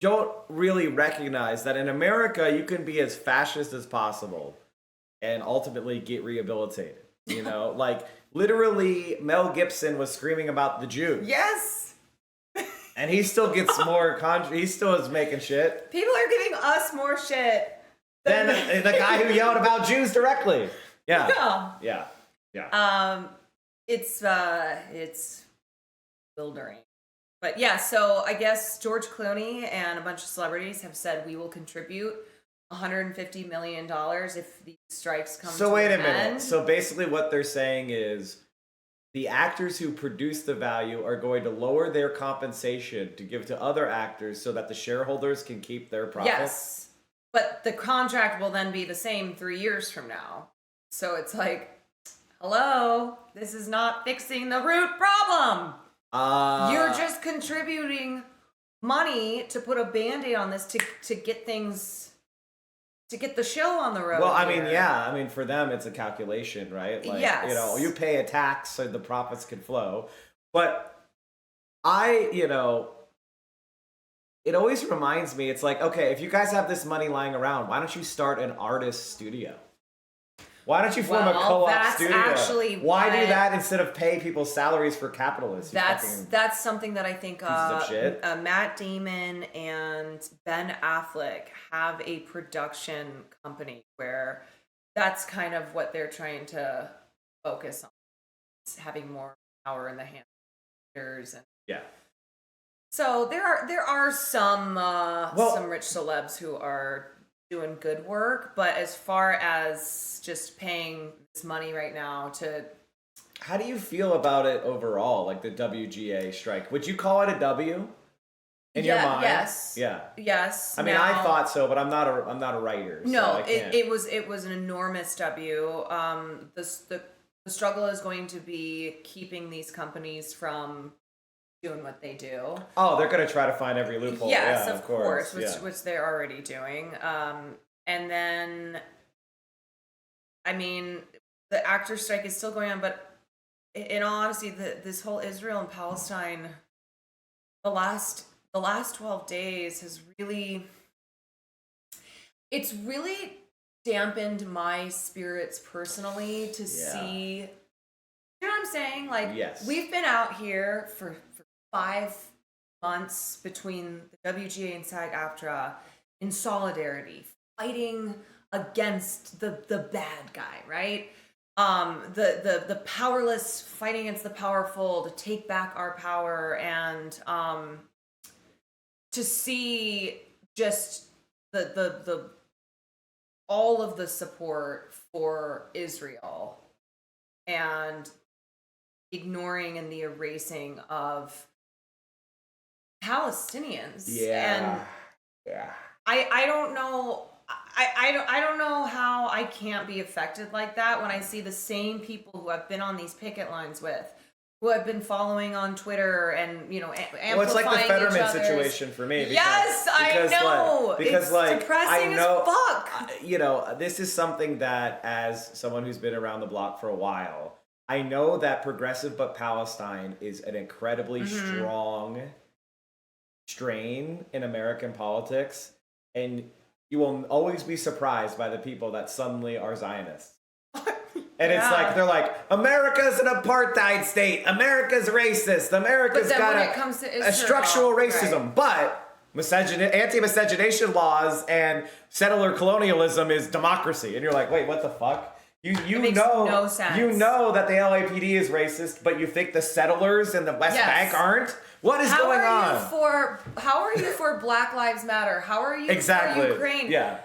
don't really recognize that in America, you can be as fascist as possible and ultimately get rehabilitated. Like, literally, Mel Gibson was screaming about the Jews. Yes. And he still gets more, he still is making shit. People are giving us more shit. Then the guy who yelled about Jews directly. Yeah. Yeah. Yeah. It's bewildering. But yeah, so I guess George Clooney and a bunch of celebrities have said we will contribute $150 million if these strikes come to So wait a an minute. end. So basically what they're saying is the actors who produce the value are going to lower their compensation to give to other actors so that the shareholders can keep their profits. Yes. But the contract will then be the same 3 years from now. So it's like, hello, this is not fixing the root problem. You're just contributing money to put a Band-Aid on this to get things, to get the show on the road. Well, I mean, here. yeah. I mean, for them, it's a calculation, right? Like, Yes. you pay a tax so the profits can flow. But it always reminds me, it's like, okay, if you guys have this money lying around, why don't you start an artist studio? Why don't you form a Well, co-op that's studio? actually Why do what- that instead of pay people salaries for capitalists? you fucking- That's something that I think pieces of shit. Matt Damon and Ben Affleck have a production company where that's kind of what they're trying to focus on, is having more power in the hands of actors. And yeah. so there are some rich celebs who are doing good work, but as far as just paying this money right now to, How do you feel about it overall, like the WGA strike? Would you call it a W in your mind? Yes. Yeah. Yes. I mean, I thought so, but I'm not a writer. So No, I can't. it was an enormous W. The struggle is going to be keeping these companies from doing what they do. Oh, they're gonna try to find every loophole. Yes, yeah, of course, yeah. which they're already doing. And then, I mean, the actor strike is still going on, but in all honesty, this whole Israel and Palestine, the last 12 days has really, it's really dampened my spirits personally to see, you know what I'm saying? Like, Yes. we've been out here for 5 months between the WGA and SAG-AFTRA in solidarity, fighting against the bad guy, right? The powerless fighting against the powerful to take back our power, and to see just the all of the support for Israel and ignoring and the erasing of Palestinians. And yeah. I don't know. I don't know how I can't be affected like that when I see the same people who I've been on these picket lines with, who I've been following on Twitter, and amplifying Well, it's like the Fetterman each other's- situation for me. Yes, I know. Because It's depressing I know, as fuck. This is something that, as someone who's been around the block for a while, I know that Progressive But Palestine is an incredibly strong strain in American politics, and you will always be surprised by the people that suddenly are Zionists. And it's like, they're like, America's an apartheid state. America's racist. America's But then got when it comes to a Israel, structural racism. right. But anti-miscegenation laws and settler colonialism is democracy. And you're like, wait, what the fuck? You makes know, no sense. You know that the LAPD is racist, but you think the settlers in the West Yes. Bank aren't? What is going on? How are you for Black Lives Matter? How are you Exactly. for Ukraine? Yeah.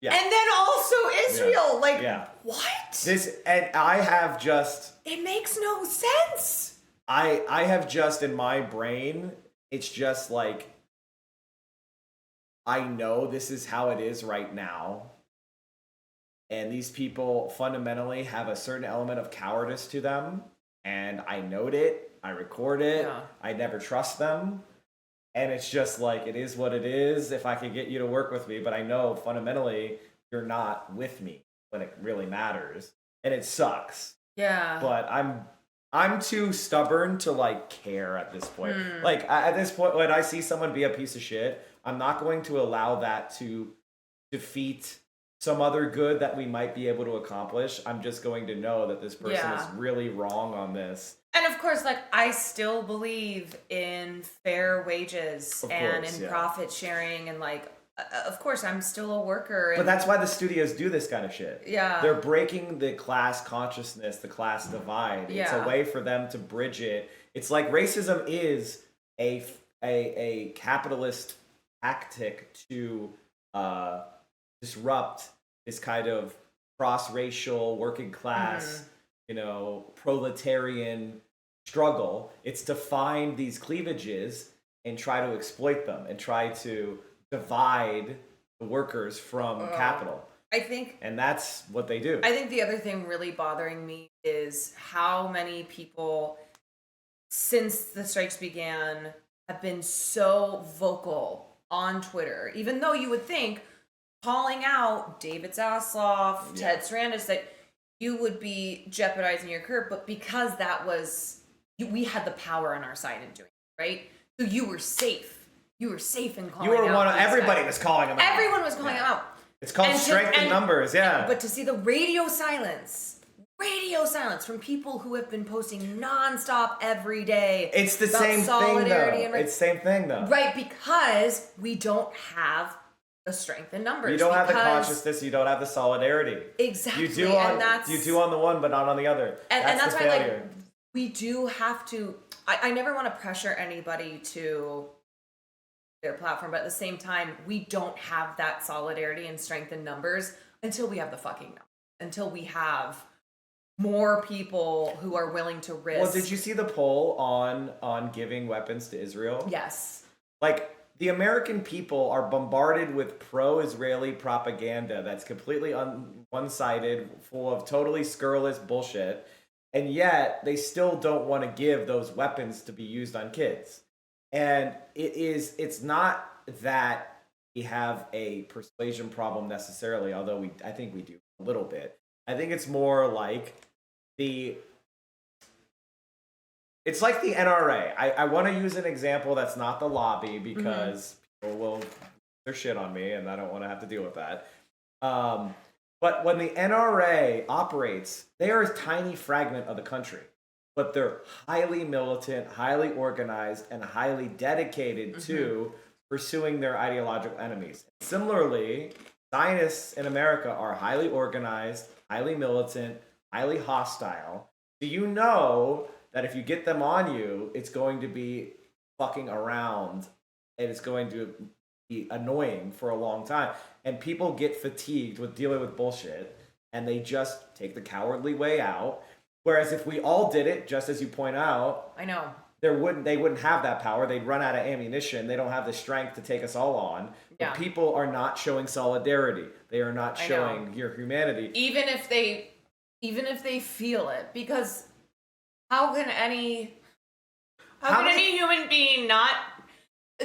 And then also Israel. Like, Yeah. what? And I have just... It makes no sense. I have just in my brain, it's just like, I know this is how it is right now. And these people fundamentally have a certain element of cowardice to them. And I note it, I record it, Yeah. I never trust them. And it's just like, it is what it is. If I can get you to work with me, but I know fundamentally you're not with me when it really matters. And it sucks. Yeah. But I'm too stubborn to like care at this point. Like at this point, when I see someone be a piece of shit, I'm not going to allow that to defeat some other good that we might be able to accomplish. I'm just going to know that this person is really wrong on this. And of course, like, I still believe in fair wages Of and course, in yeah. profit sharing, and like, of course, I'm still a worker. And But that's why the studios do this kind of shit. Yeah. They're breaking the class consciousness, the class divide. It's a Yeah. way for them to bridge it. It's like racism is a capitalist tactic to disrupt this kind of cross-racial, working class, proletarian struggle. It's to find these cleavages and try to exploit them and try to divide the workers from capital. I think And that's what they do. I think the other thing really bothering me is how many people, since the strikes began, have been so vocal on Twitter, even though you would think calling out David Zasloff, Ted Sarandis, that you would be jeopardizing your career, but because we had the power on our side in doing it, right? So you were safe. You were safe in calling out. You were one of these everybody guys. was calling them out. Everyone was calling them out. It's called strength in numbers, yeah. But to see the radio silence from people who have been posting nonstop every day. It's the about same thing, solidarity though. and It's the same thing, though. right, because we don't have the strength in numbers. You don't have the because- consciousness. You don't have the solidarity. Exactly. You do on and that's, you do on the one, but not on the other. and that's the why failure. like we do have to. I never want to pressure anybody to their platform, but at the same time, we don't have that solidarity and strength in numbers until we have the fucking numbers. Until we have more people who are willing to risk. Well, did you see the poll on giving weapons to Israel? Yes. Like, the American people are bombarded with pro-Israeli propaganda that's completely one-sided, full of totally scurrilous bullshit, and yet they still don't want to give those weapons to be used on kids. And it's not that we have a persuasion problem necessarily, although I think we do a little bit. I think it's more like it's like the NRA. I want to use an example that's not the lobby because people will their shit on me and I don't want to have to deal with that. But when the NRA operates, they are a tiny fragment of the country, but they're highly militant, highly organized, and highly dedicated to pursuing their ideological enemies. Similarly, Zionists in America are highly organized, highly militant, highly hostile. Do you know that if you get them on you, it's going to be fucking around and it's going to be annoying for a long time? And people get fatigued with dealing with bullshit and they just take the cowardly way out. Whereas if we all did it, just as you point out, I know. they wouldn't have that power. They'd run out of ammunition. They don't have the strength to take us all on. Yeah. But people are not showing solidarity. They are not I showing your humanity. Even if they feel it, because how can any human being not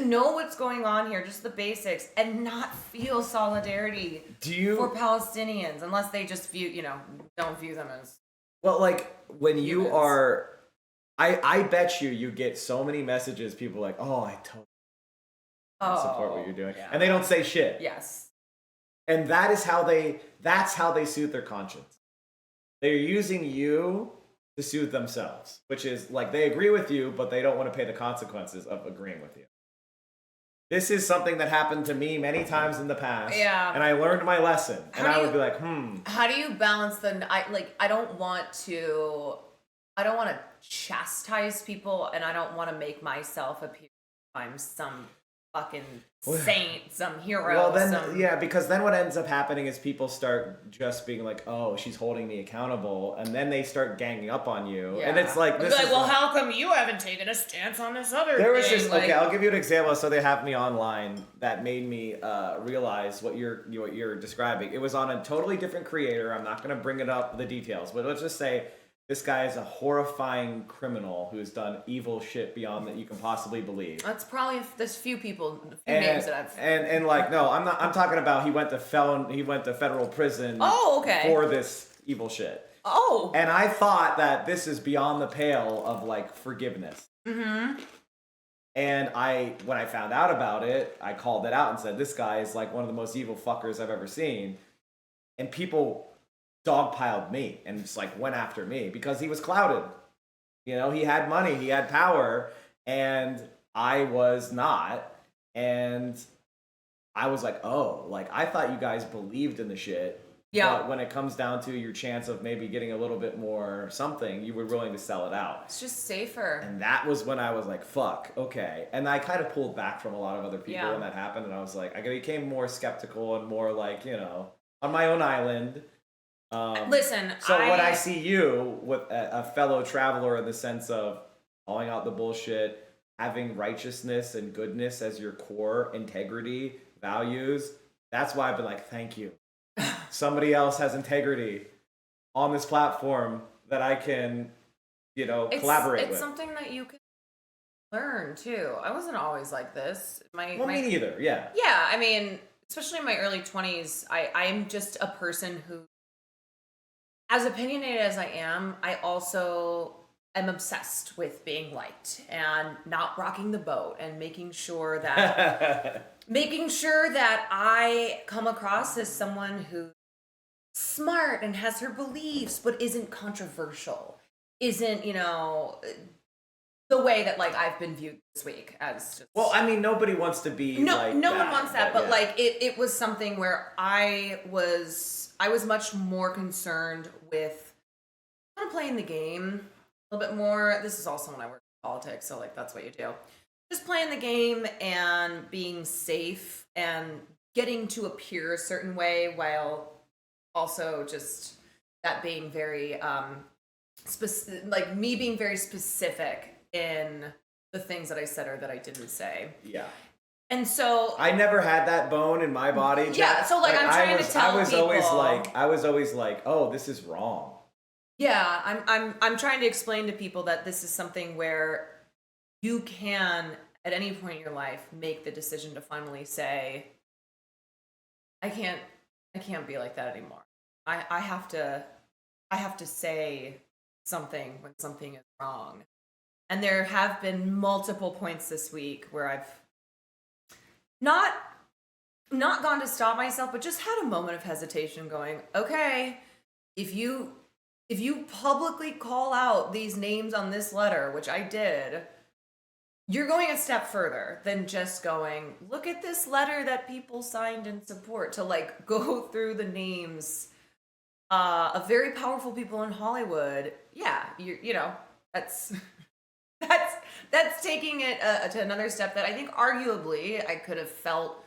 know what's going on here, just the basics, and not feel solidarity for Palestinians unless they just don't view them as Well, like when you humans. are, I bet you get so many messages. People are like, oh, I totally support what you're doing, yeah. and they don't say shit. Yes. And that's how they soothe their conscience. They're using you to soothe themselves, which is like they agree with you, but they don't want to pay the consequences of agreeing with you. This is something that happened to me many times in the past. Yeah. And I learned my lesson. And How I do would be like, How do you balance I don't want to chastise people, and I don't want to make myself appear like I'm some fucking saint, some hero. well, then, yeah, because then what ends up happening is people start just being like, oh, she's holding me accountable. And then they start ganging up on you. Yeah. And it's like, this is well, how come you haven't taken a stance on this other There was thing? just okay. I'll give you an example. So they have me online that made me realize what you're describing. It was on a totally different creator. I'm not going to bring it up the details, but let's just say this guy is a horrifying criminal who's done evil shit beyond that you can possibly believe. That's probably there's few names that I've. And like no, I'm not. I'm talking about he went to federal prison. Oh, okay. For this evil shit. Oh. And I thought that this is beyond the pale of like forgiveness. Mm-hmm. And when I found out about it, I called it out and said, this guy is like one of the most evil fuckers I've ever seen. And people dogpiled me and just like went after me because he was clouded. You know, he had money, he had power, and I was not. And I was like, oh, like I thought you guys believed in the shit. Yeah. But when it comes down to your chance of maybe getting a little bit more something, you were willing to sell it out. It's just safer. And that was when I was like, fuck, okay. And I kind of pulled back from a lot of other people when that happened. And I was like, I became more skeptical and more like, you know, on my own island. Listen, so when I see you with a fellow traveler in the sense of calling out the bullshit, having righteousness and goodness as your core integrity, values, that's why I've been like, thank you. Somebody else has integrity on this platform that I can, you know, collaborate with. It's something that you can learn too. I wasn't always like this. Me neither, yeah. Yeah, I mean, especially in my early 20s, I'm just a person who, as opinionated as I am, I also am obsessed with being liked and not rocking the boat and making sure that making sure that I come across as someone who's smart and has her beliefs, but isn't controversial, isn't, the way that like I've been viewed this week as just, Well, I mean, nobody wants to be no like one that, wants that, but yeah. like it was something where I was much more concerned with kind of playing the game a little bit more. This is also when I work in politics, so like that's what you do. Just playing the game and being safe and getting to appear a certain way while also just that being very like me being very specific in the things that I said or that I didn't say. Yeah. And so I never had that bone in my body. Yeah, Jack. so, like, I'm trying to tell I was always people- like, oh, this is wrong. yeah, I'm trying to explain to people that this is something where you can at any point in your life make the decision to finally say, I can't be like that anymore. I have to say something when something is wrong. And there have been multiple points this week where I've not gone to stop myself, but just had a moment of hesitation going, okay, if you publicly call out these names on this letter, which I did, you're going a step further than just going, look at this letter that people signed in support, to like go through the names of very powerful people in Hollywood. Yeah, that's that's taking it to another step that I think arguably I could have felt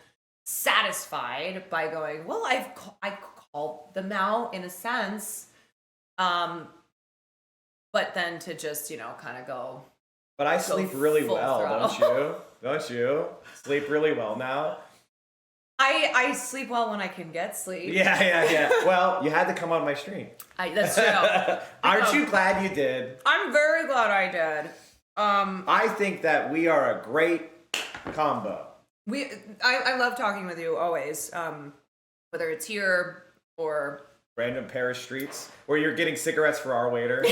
satisfied by going, well, I called them out in a sense, but then to just kind of go. But I sleep really full well, throttle. don't you? Don't you? Sleep really well now? I sleep well when I can get sleep. Yeah. Well, you had to come on my stream. That's true. Aren't you glad you did? I'm very glad I did. I think that we are a great combo. I love talking with you always, whether it's here or Random Paris streets where you're getting cigarettes for our waiter.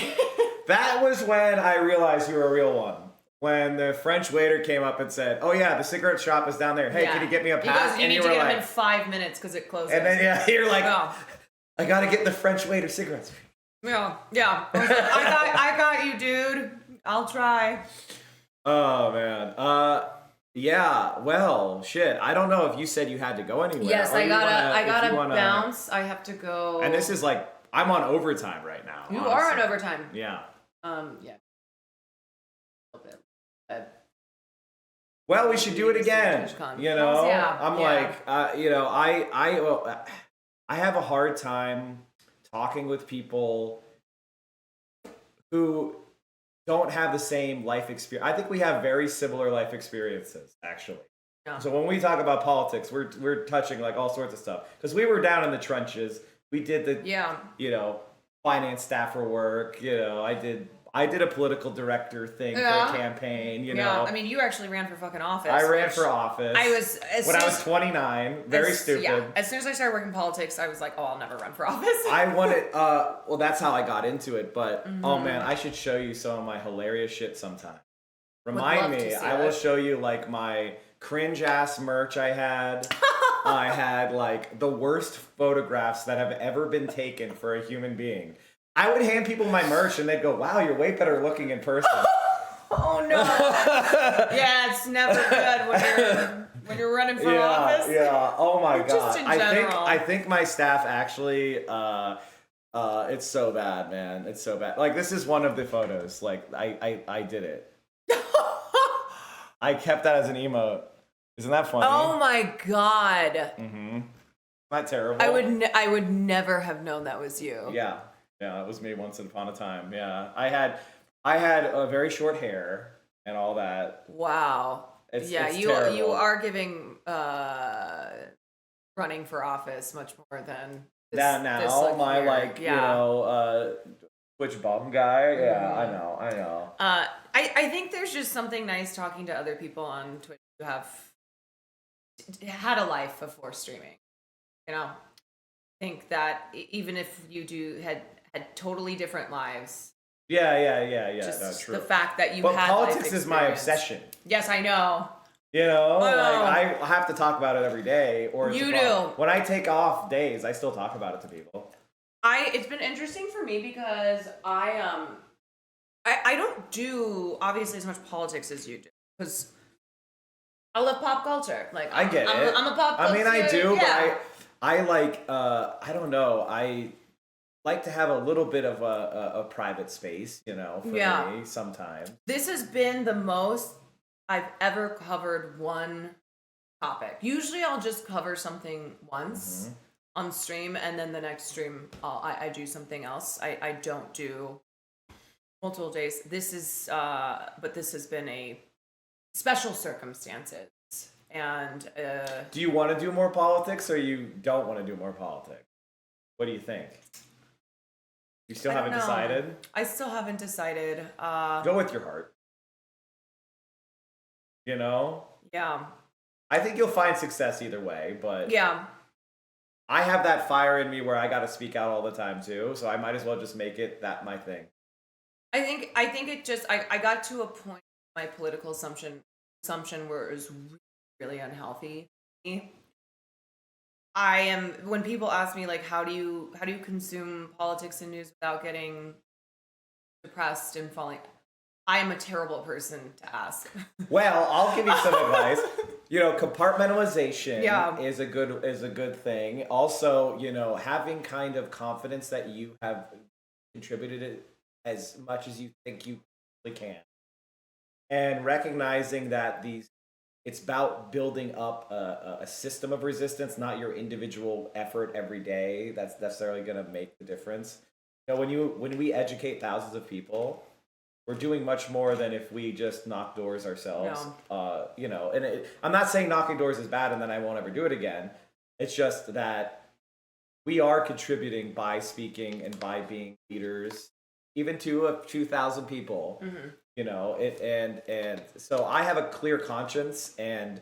That was when I realized you were a real one. When the French waiter came up and said, "Oh yeah, the cigarette shop is down there. Hey, Yeah. can you get me a He pass?" goes, you and need you to were get like, him in 5 minutes because it closes. and then you're like, Oh. I gotta get the French waiter cigarettes. Yeah. I was like, I got you, dude. I'll try. Oh man. Yeah. Well, shit. I don't know if you said you had to go anywhere. Yes, or I you gotta wanna- bounce. I have to go. And this is like I'm on overtime right now. You honestly. are on overtime. Yeah. Yeah. A little bit. Well, we should do it again. TwitchCon. You know, Yeah, I'm yeah. like, I have a hard time talking with people who don't have the same life experience. I think we have very similar life experiences, actually. Yeah. So when we talk about politics, we're touching like all sorts of stuff because we were down in the trenches. We did the finance staffer work. I did a political director thing for a campaign. Yeah. I mean, you actually ran for fucking office. I ran which for office. I was when I was 29. Very stupid. Yeah. As soon as I started working politics, I was like, oh, I'll never run for office. I wanted. Well, that's how I got into it. But Mm-hmm. oh man, I should show you some of my hilarious shit sometime. love Remind to me. see I will that. show you like my cringe ass merch I had. I had like the worst photographs that have ever been taken for a human being. I would hand people my merch and they'd go, "Wow, you're way better looking in person." Oh no. Yeah, it's never good when you're running for office. Yeah. Oh my Or god. just in general. I think my staff actually. It's so bad, man. It's so bad. Like this is one of the photos. Like I did it. I kept that as an emote. Isn't that funny? Oh my god. Isn't that terrible? I would never have known that was you. Yeah. Yeah, that was me once upon a time. Yeah. I had a very short hair and all that. Wow. It's you terrible. are giving running for office much more than this, Now, this, all my year. like Twitch bum guy. Yeah, I know. I think there's just something nice talking to other people on Twitch who have had a life before streaming. I think that even if you had totally different lives, Yeah. just That's true. the fact that you But had politics life is my experience. obsession. Yes, I know. You know, Oh. like I have to talk about it every day. Or it's a You problem. do. When I take off days, I still talk about it to people. It's been interesting for me because I don't do obviously as much politics as you do because I love pop culture. Like I get it. I'm a pop culture. I mean, I do, yeah. but I like I don't know. I like to have a little bit of a private space, you know, for Yeah. me sometimes. This has been the most I've ever covered one topic. Usually I'll just cover something once on stream and then the next stream I do something else. I don't do multiple days. This is but this has been a special circumstances. And Do you want to do more politics or you don't want to do more politics? What do you think? You still I don't haven't know. decided? I still haven't decided. Go with your heart. You know? Yeah. I think you'll find success either way, but Yeah. I have that fire in me where I got to speak out all the time too, so I might as well just make it that my thing. I think it just I got to a point in my political assumption where it was really unhealthy. I am when people ask me like how do you consume politics and news without getting depressed and falling, I am a terrible person to ask. Well, I'll give you some advice. You know, compartmentalization Yeah. is a good thing. Also, you know, having kind of confidence that you have contributed it as much as you think you really can. And recognizing that it's about building up a system of resistance, not your individual effort every day. That's necessarily going to make the difference. You know, when we educate thousands of people, we're doing much more than if we just knock doors ourselves. You know, and I'm not saying knocking doors is bad and then I won't ever do it again. It's just that we are contributing by speaking and by being leaders, even to 2,000 people. You know, and so I have a clear conscience, and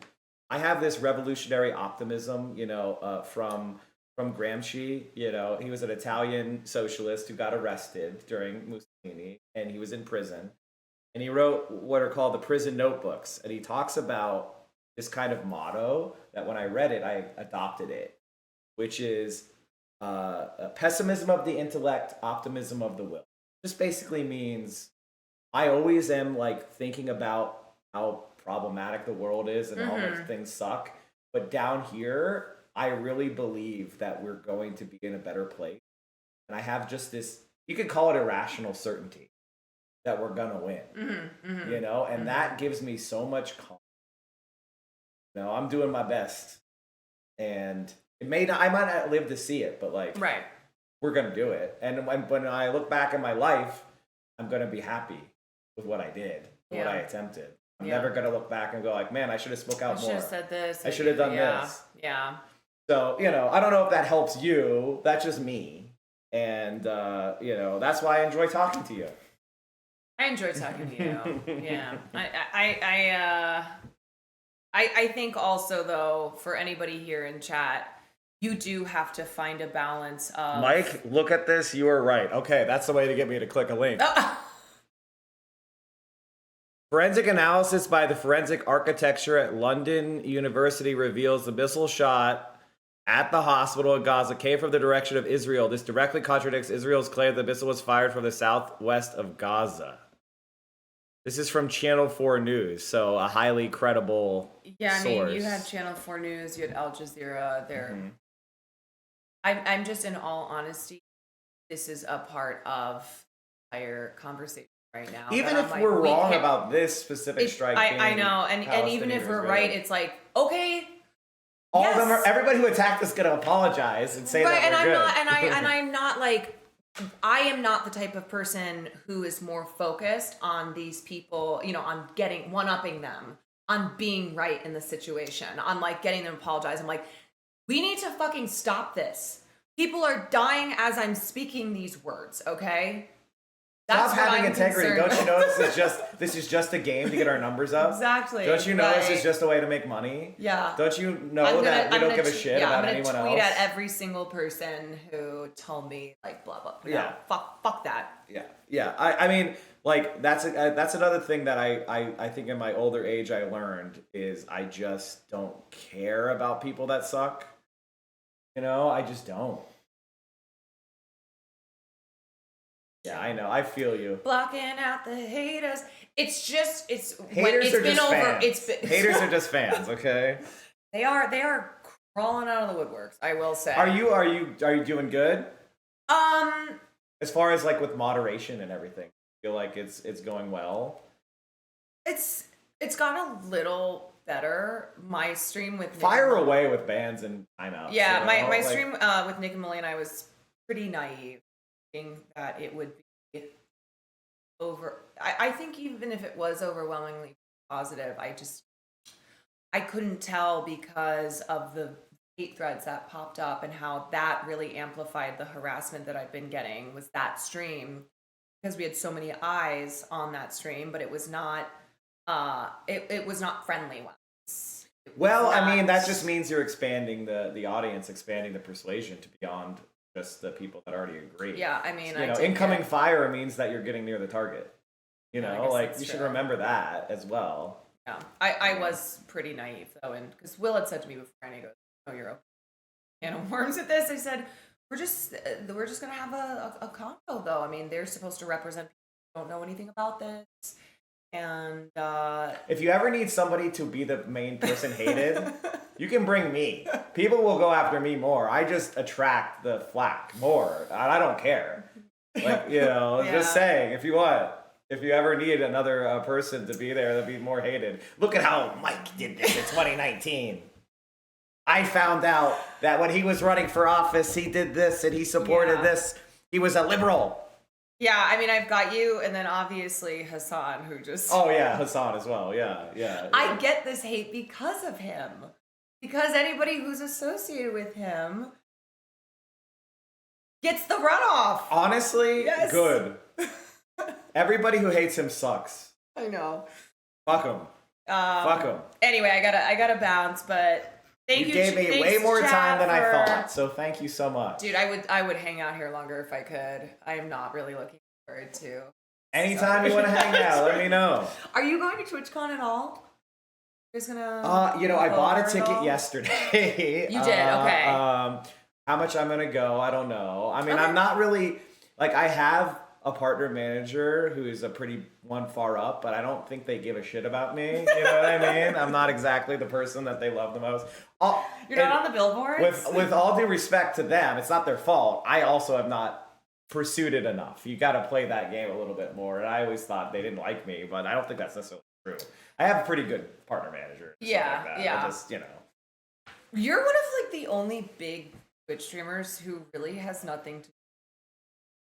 I have this revolutionary optimism. You know, from Gramsci. You know, he was an Italian socialist who got arrested during Mussolini, and he was in prison, and he wrote what are called the prison notebooks, and he talks about this kind of motto that when I read it, I adopted it, which is pessimism of the intellect, optimism of the will. Just basically means I always am like thinking about how problematic the world is and how much things suck. But down here, I really believe that we're going to be in a better place. And I have just this, you could call it irrational certainty that we're going to win, you know, and that gives me so much confidence. You know, I'm doing my best, and I might not live to see it, but like, Right. we're going to do it. And when I look back in my life, I'm going to be happy with what I did, what I attempted. I'm never going to look back and go like, man, I should have spoke out I more. should have said this. I should have done yeah. this. Yeah. So, you know, I don't know if that helps you. That's just me. And, you know, that's why I enjoy talking to you. I enjoy talking to you. Yeah. I think also though, for anybody here in chat, you do have to find a balance of Mike, look at this. You are right. Okay, that's the way to get me to click a link. Forensic analysis by the Forensic Architecture at London University reveals the missile shot at the hospital in Gaza came from the direction of Israel. This directly contradicts Israel's claim that the missile was fired from the southwest of Gaza. This is from Channel 4 News, so a highly credible I source. mean, you had Channel 4 News, you had Al Jazeera. There, I'm just in all honesty, this is a part of our conversation right now. Even that if I'm we're like, we wrong can't- about this specific strike, I know, and even if we're right, it's like okay. all of them yes. are. Everybody who attacked us gonna apologize and say Right, that and we're I'm good. not, and I'm not like, I am not the type of person who is more focused on these people, you know, on getting one-upping them, on being right in the situation, on like getting them to apologize. I'm like, we need to fucking stop this. People are dying as I'm speaking these words, okay? That's Stop what having I'm integrity. concerned Don't you with. know this is just a game to get our numbers up? Exactly. Don't you know this is Right. just a way to make money? Yeah. Don't you know I'm that we don't give a t- shit yeah, about I'm anyone gonna tweet else? at every single person who told me like blah blah. No, Yeah. fuck that. Yeah. I mean, like that's another thing that I think in my older age I learned is I just don't care about people that suck. You know, I just don't. Yeah, I know. I feel you. Blocking out the haters. It's Haters it's are been just over. fans. It's been, Haters are just fans, okay? They are crawling out of the woodworks. I will say. Are you doing good? Um. As far as like with moderation and everything, I feel like it's going well. It's gotten a little better. My stream with Nick Fire and away with bans and timeouts. Yeah, you my know? Like, stream with Nick and Millie and I was pretty naive, thinking that it would be over. I think even if it was overwhelmingly positive, I couldn't tell because of the hate threads that popped up and how that really amplified the harassment that I've been getting was that stream because we had so many eyes on that stream, but it was not it was not friendly ones. Well, I mean, that just means you're expanding the audience, expanding the persuasion to beyond just the people that already agree. Yeah, I mean, You know, incoming fire means that you're getting near the target. You Yeah, I know, guess like that's you should true. remember that as well. Yeah, I was pretty naive though, and because Will had said to me before, and he goes, "Oh, you're open can of worms with this." I said, "We're just gonna have a convo though. I mean, they're supposed to represent people who don't know anything about this, and If you ever need somebody to be the main person hated, you can bring me. People will go after me more. I just attract the flack more. I don't care. Like, you know, just Yeah. saying, if you ever need another person to be there, that'd be more hated. Look at how Mike did this in 2019. I found out that when he was running for office, he did this and he supported Yeah. this. He was a liberal. yeah, I mean, I've got you, and then obviously Hassan, who just Oh yeah, Hassan as well. Yeah. I get this hate because of him, because anybody who's associated with him gets the runoff. Honestly, Yes. good. Everybody who hates him sucks. I know. Fuck him. Fuck him. Anyway, I gotta bounce, but thank you. You gave me thanks, way more chat, time than I for- thought, so thank you so much. Dude, I would hang out here longer if I could. I am not really looking forward to. Anytime you want to hang out, let me know. Are you going to TwitchCon at all? You're just gonna. You know, I go bought a over it ticket all? yesterday. You did, okay. How much I'm gonna go, I don't know. I mean, Okay. I'm not really like I have a partner manager who is a pretty one far up, but I don't think they give a shit about me. You know what I mean? I'm not exactly the person that they love the most. You're not on the billboards. With all due respect to them, it's not their fault. I also have not pursued it enough. You got to play that game a little bit more. And I always thought they didn't like me, but I don't think that's necessarily true. I have a pretty good partner manager. and stuff Yeah, like that. yeah. I just, you know. You're one of like the only big Twitch streamers who really has nothing to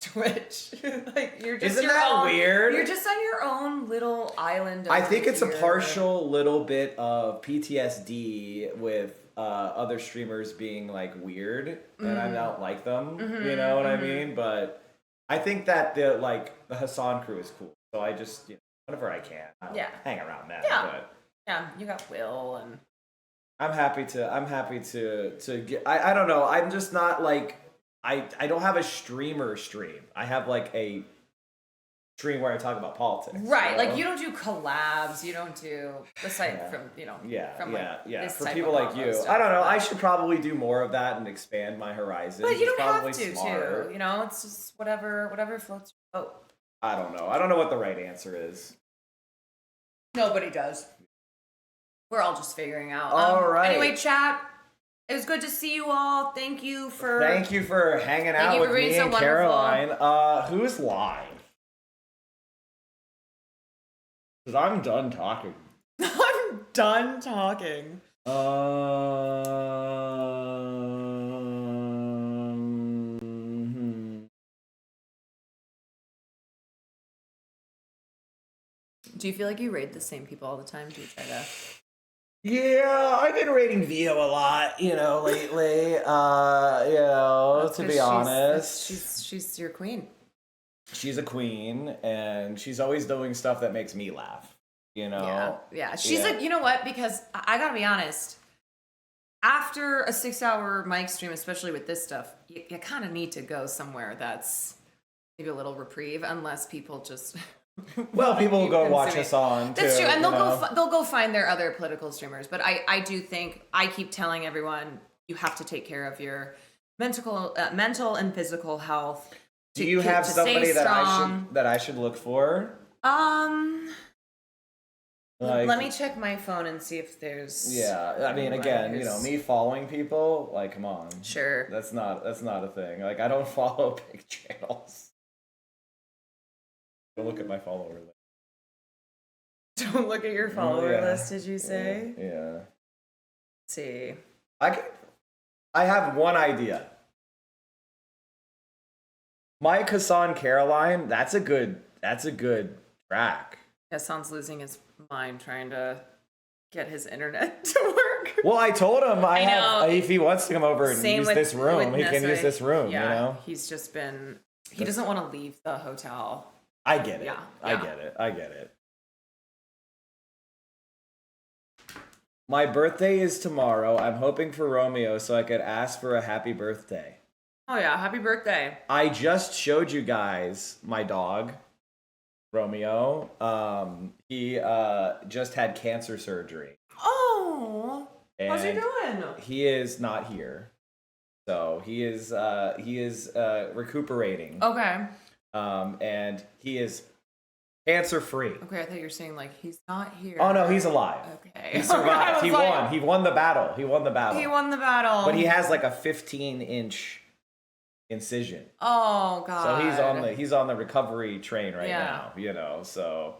Twitch. Like you're just Isn't your that own, weird? You're just on your own little island. I over think it's a here. partial little bit of PTSD with other streamers being like weird, and I don't like them. You know what I mean? But I think that the Hassan crew is cool. So I just whenever I can, I'll hang around that. Yeah. But Yeah, you got Will and I'm happy to get. I don't know. I'm just not like I don't have a streamer stream. I have like a stream where I talk about politics. right. you Like know? you don't do collabs. You don't do aside from from this For type people of like combo you, stuff. I don't know. I should probably do more of that and expand my horizons. But you It's don't have probably to smart. too. You know, it's just whatever floats your boat. I don't know. I don't know what the right answer is. Nobody does. We're all just figuring out. All right. Anyway, chat. It was good to see you all. Thank you for Thank you for hanging out you with for being me so and wonderful. Caroline. Who's live? Because I'm done talking. I'm done talking. Do you feel like you raid the same people all the time? Do you try to? Yeah, I've been rating Vio a lot, lately. To be honest. she's your queen. she's a queen, and she's always doing stuff that makes me laugh. You know? Yeah. She's Yeah. you know what? Because I gotta be honest. After a 6-hour mic stream, especially with this stuff, you kind of need to go somewhere that's maybe a little reprieve, unless people just. Well, people will go watch consume us it. on. That's too, true, and you they'll know? they'll go find their other political streamers. But I do think I keep telling everyone you have to take care of your mental and physical health. Do you have to somebody stay that strong. I should look for? Like, Let me check my phone and see if there's. Yeah, I mean, again, you know, me following people, like, come on. Sure. That's not a thing. Like, I don't follow big channels. Don't look at my follower list. Don't look at your follower Yeah. list. Did you say? Yeah. Let's see. I have one idea. Mike Hassan Caroline, that's a good track. Hassan's losing his mind trying to get his internet to work. Well, I told him I know. if he wants to come over and Same use with- this room, with he can Nessa. use this room, Yeah, you know? he's just been. He doesn't want to leave the hotel. I get it. Yeah, I yeah. get it. My birthday is tomorrow. I'm hoping for Romeo so I could ask for a happy birthday. Oh yeah, happy birthday. I just showed you guys my dog, Romeo. He just had cancer surgery. Oh, how's he And doing? He is not here. So he is recuperating. Okay. And he is cancer free. Okay, I thought you were saying like he's not here. Oh no, he's alive. Okay. He survived. He won. He won the battle. He won the battle. He won the battle. But he has like a 15-inch incision. Oh god. So he's on the recovery train right Yeah. now, you know. So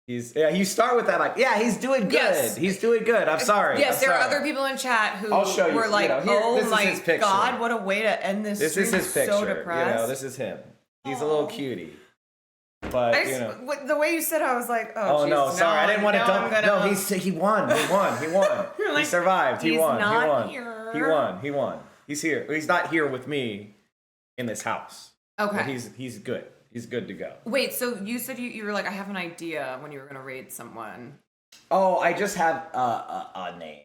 you start with that like, yeah, he's doing good. Yes. He's doing good. I'm sorry. Yes, I'm there are sorry. other people in chat who I'll show you, were like, you know, here, "Oh this is my his picture. god, what a way to end this." This is stream. his picture. So depressed. You know, this is him. He's a little cutie. But I you just, know. the way you said, I was like, Oh geez, no, sorry, I didn't want to now dump. I'm No, gonna- he won. He won. You're He like, survived. He he's won. not He won. here. He won. He's here. He's not here with me in this house. Okay. But he's good. He's good to go. Wait, so you said you were like, I have an idea when you were gonna raid someone. Oh, I just have a name.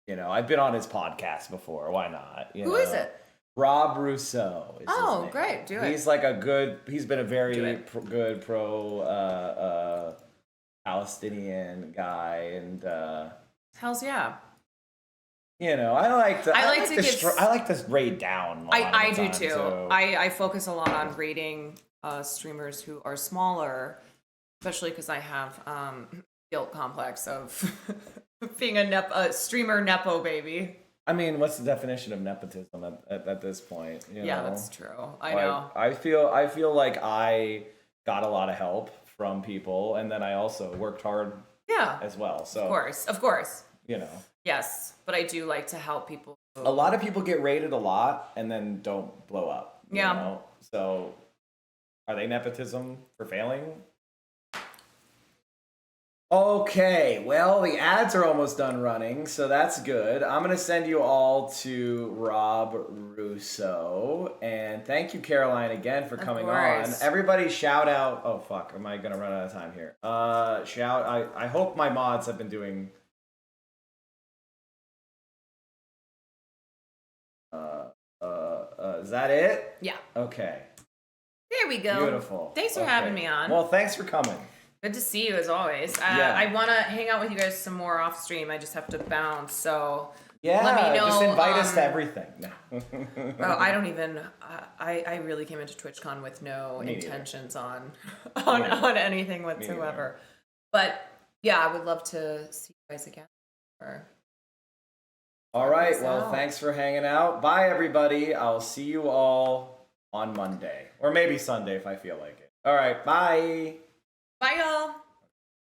You know, I've been on his podcast before. Why not? Who is it? Rob Rousseau. Is Oh, his name. great. Do it. He's like he's been a Do very it. good pro Palestinian guy, and Hells yeah. you know, I like to give I like to raid down. a lot I of the do time, too. so- I focus a lot on rating streamers who are smaller, especially because I have guilt complex of being a streamer nepo baby. I mean, what's the definition of nepotism at this point? You Yeah, know? that's true. I Like, know. I feel like I got a lot of help from people, and then I also worked hard Yeah. as well. So Of course. you know, Yes, but I do like to help people. a lot of people get rated a lot and then don't blow up. you Yeah. know? So are they nepotism for failing? Okay, well, the ads are almost done running, so that's good. I'm going to send you all to Rob Rousseau. And thank you, Caroline, again for coming on. course. Everybody shout out. Oh, fuck. Am I going to run out of time here? I hope my mods have been doing. Is that it? Yeah. Okay. There we go. Beautiful. Thanks for Okay. having me on. Well, thanks for coming. Good to see you as always. Yeah. I want to hang out with you guys some more off stream. I just have to bounce. So Yeah, let me know. just invite us to everything. No. Well, I don't even. I really came into TwitchCon with no Me neither. intentions on anything whatsoever. But yeah, I would love to see you guys again. All right, Peace well, out. thanks for hanging out. Bye, everybody. I'll see you all on Monday. Or maybe Sunday if I feel like it. All right, bye. Bye, y'all.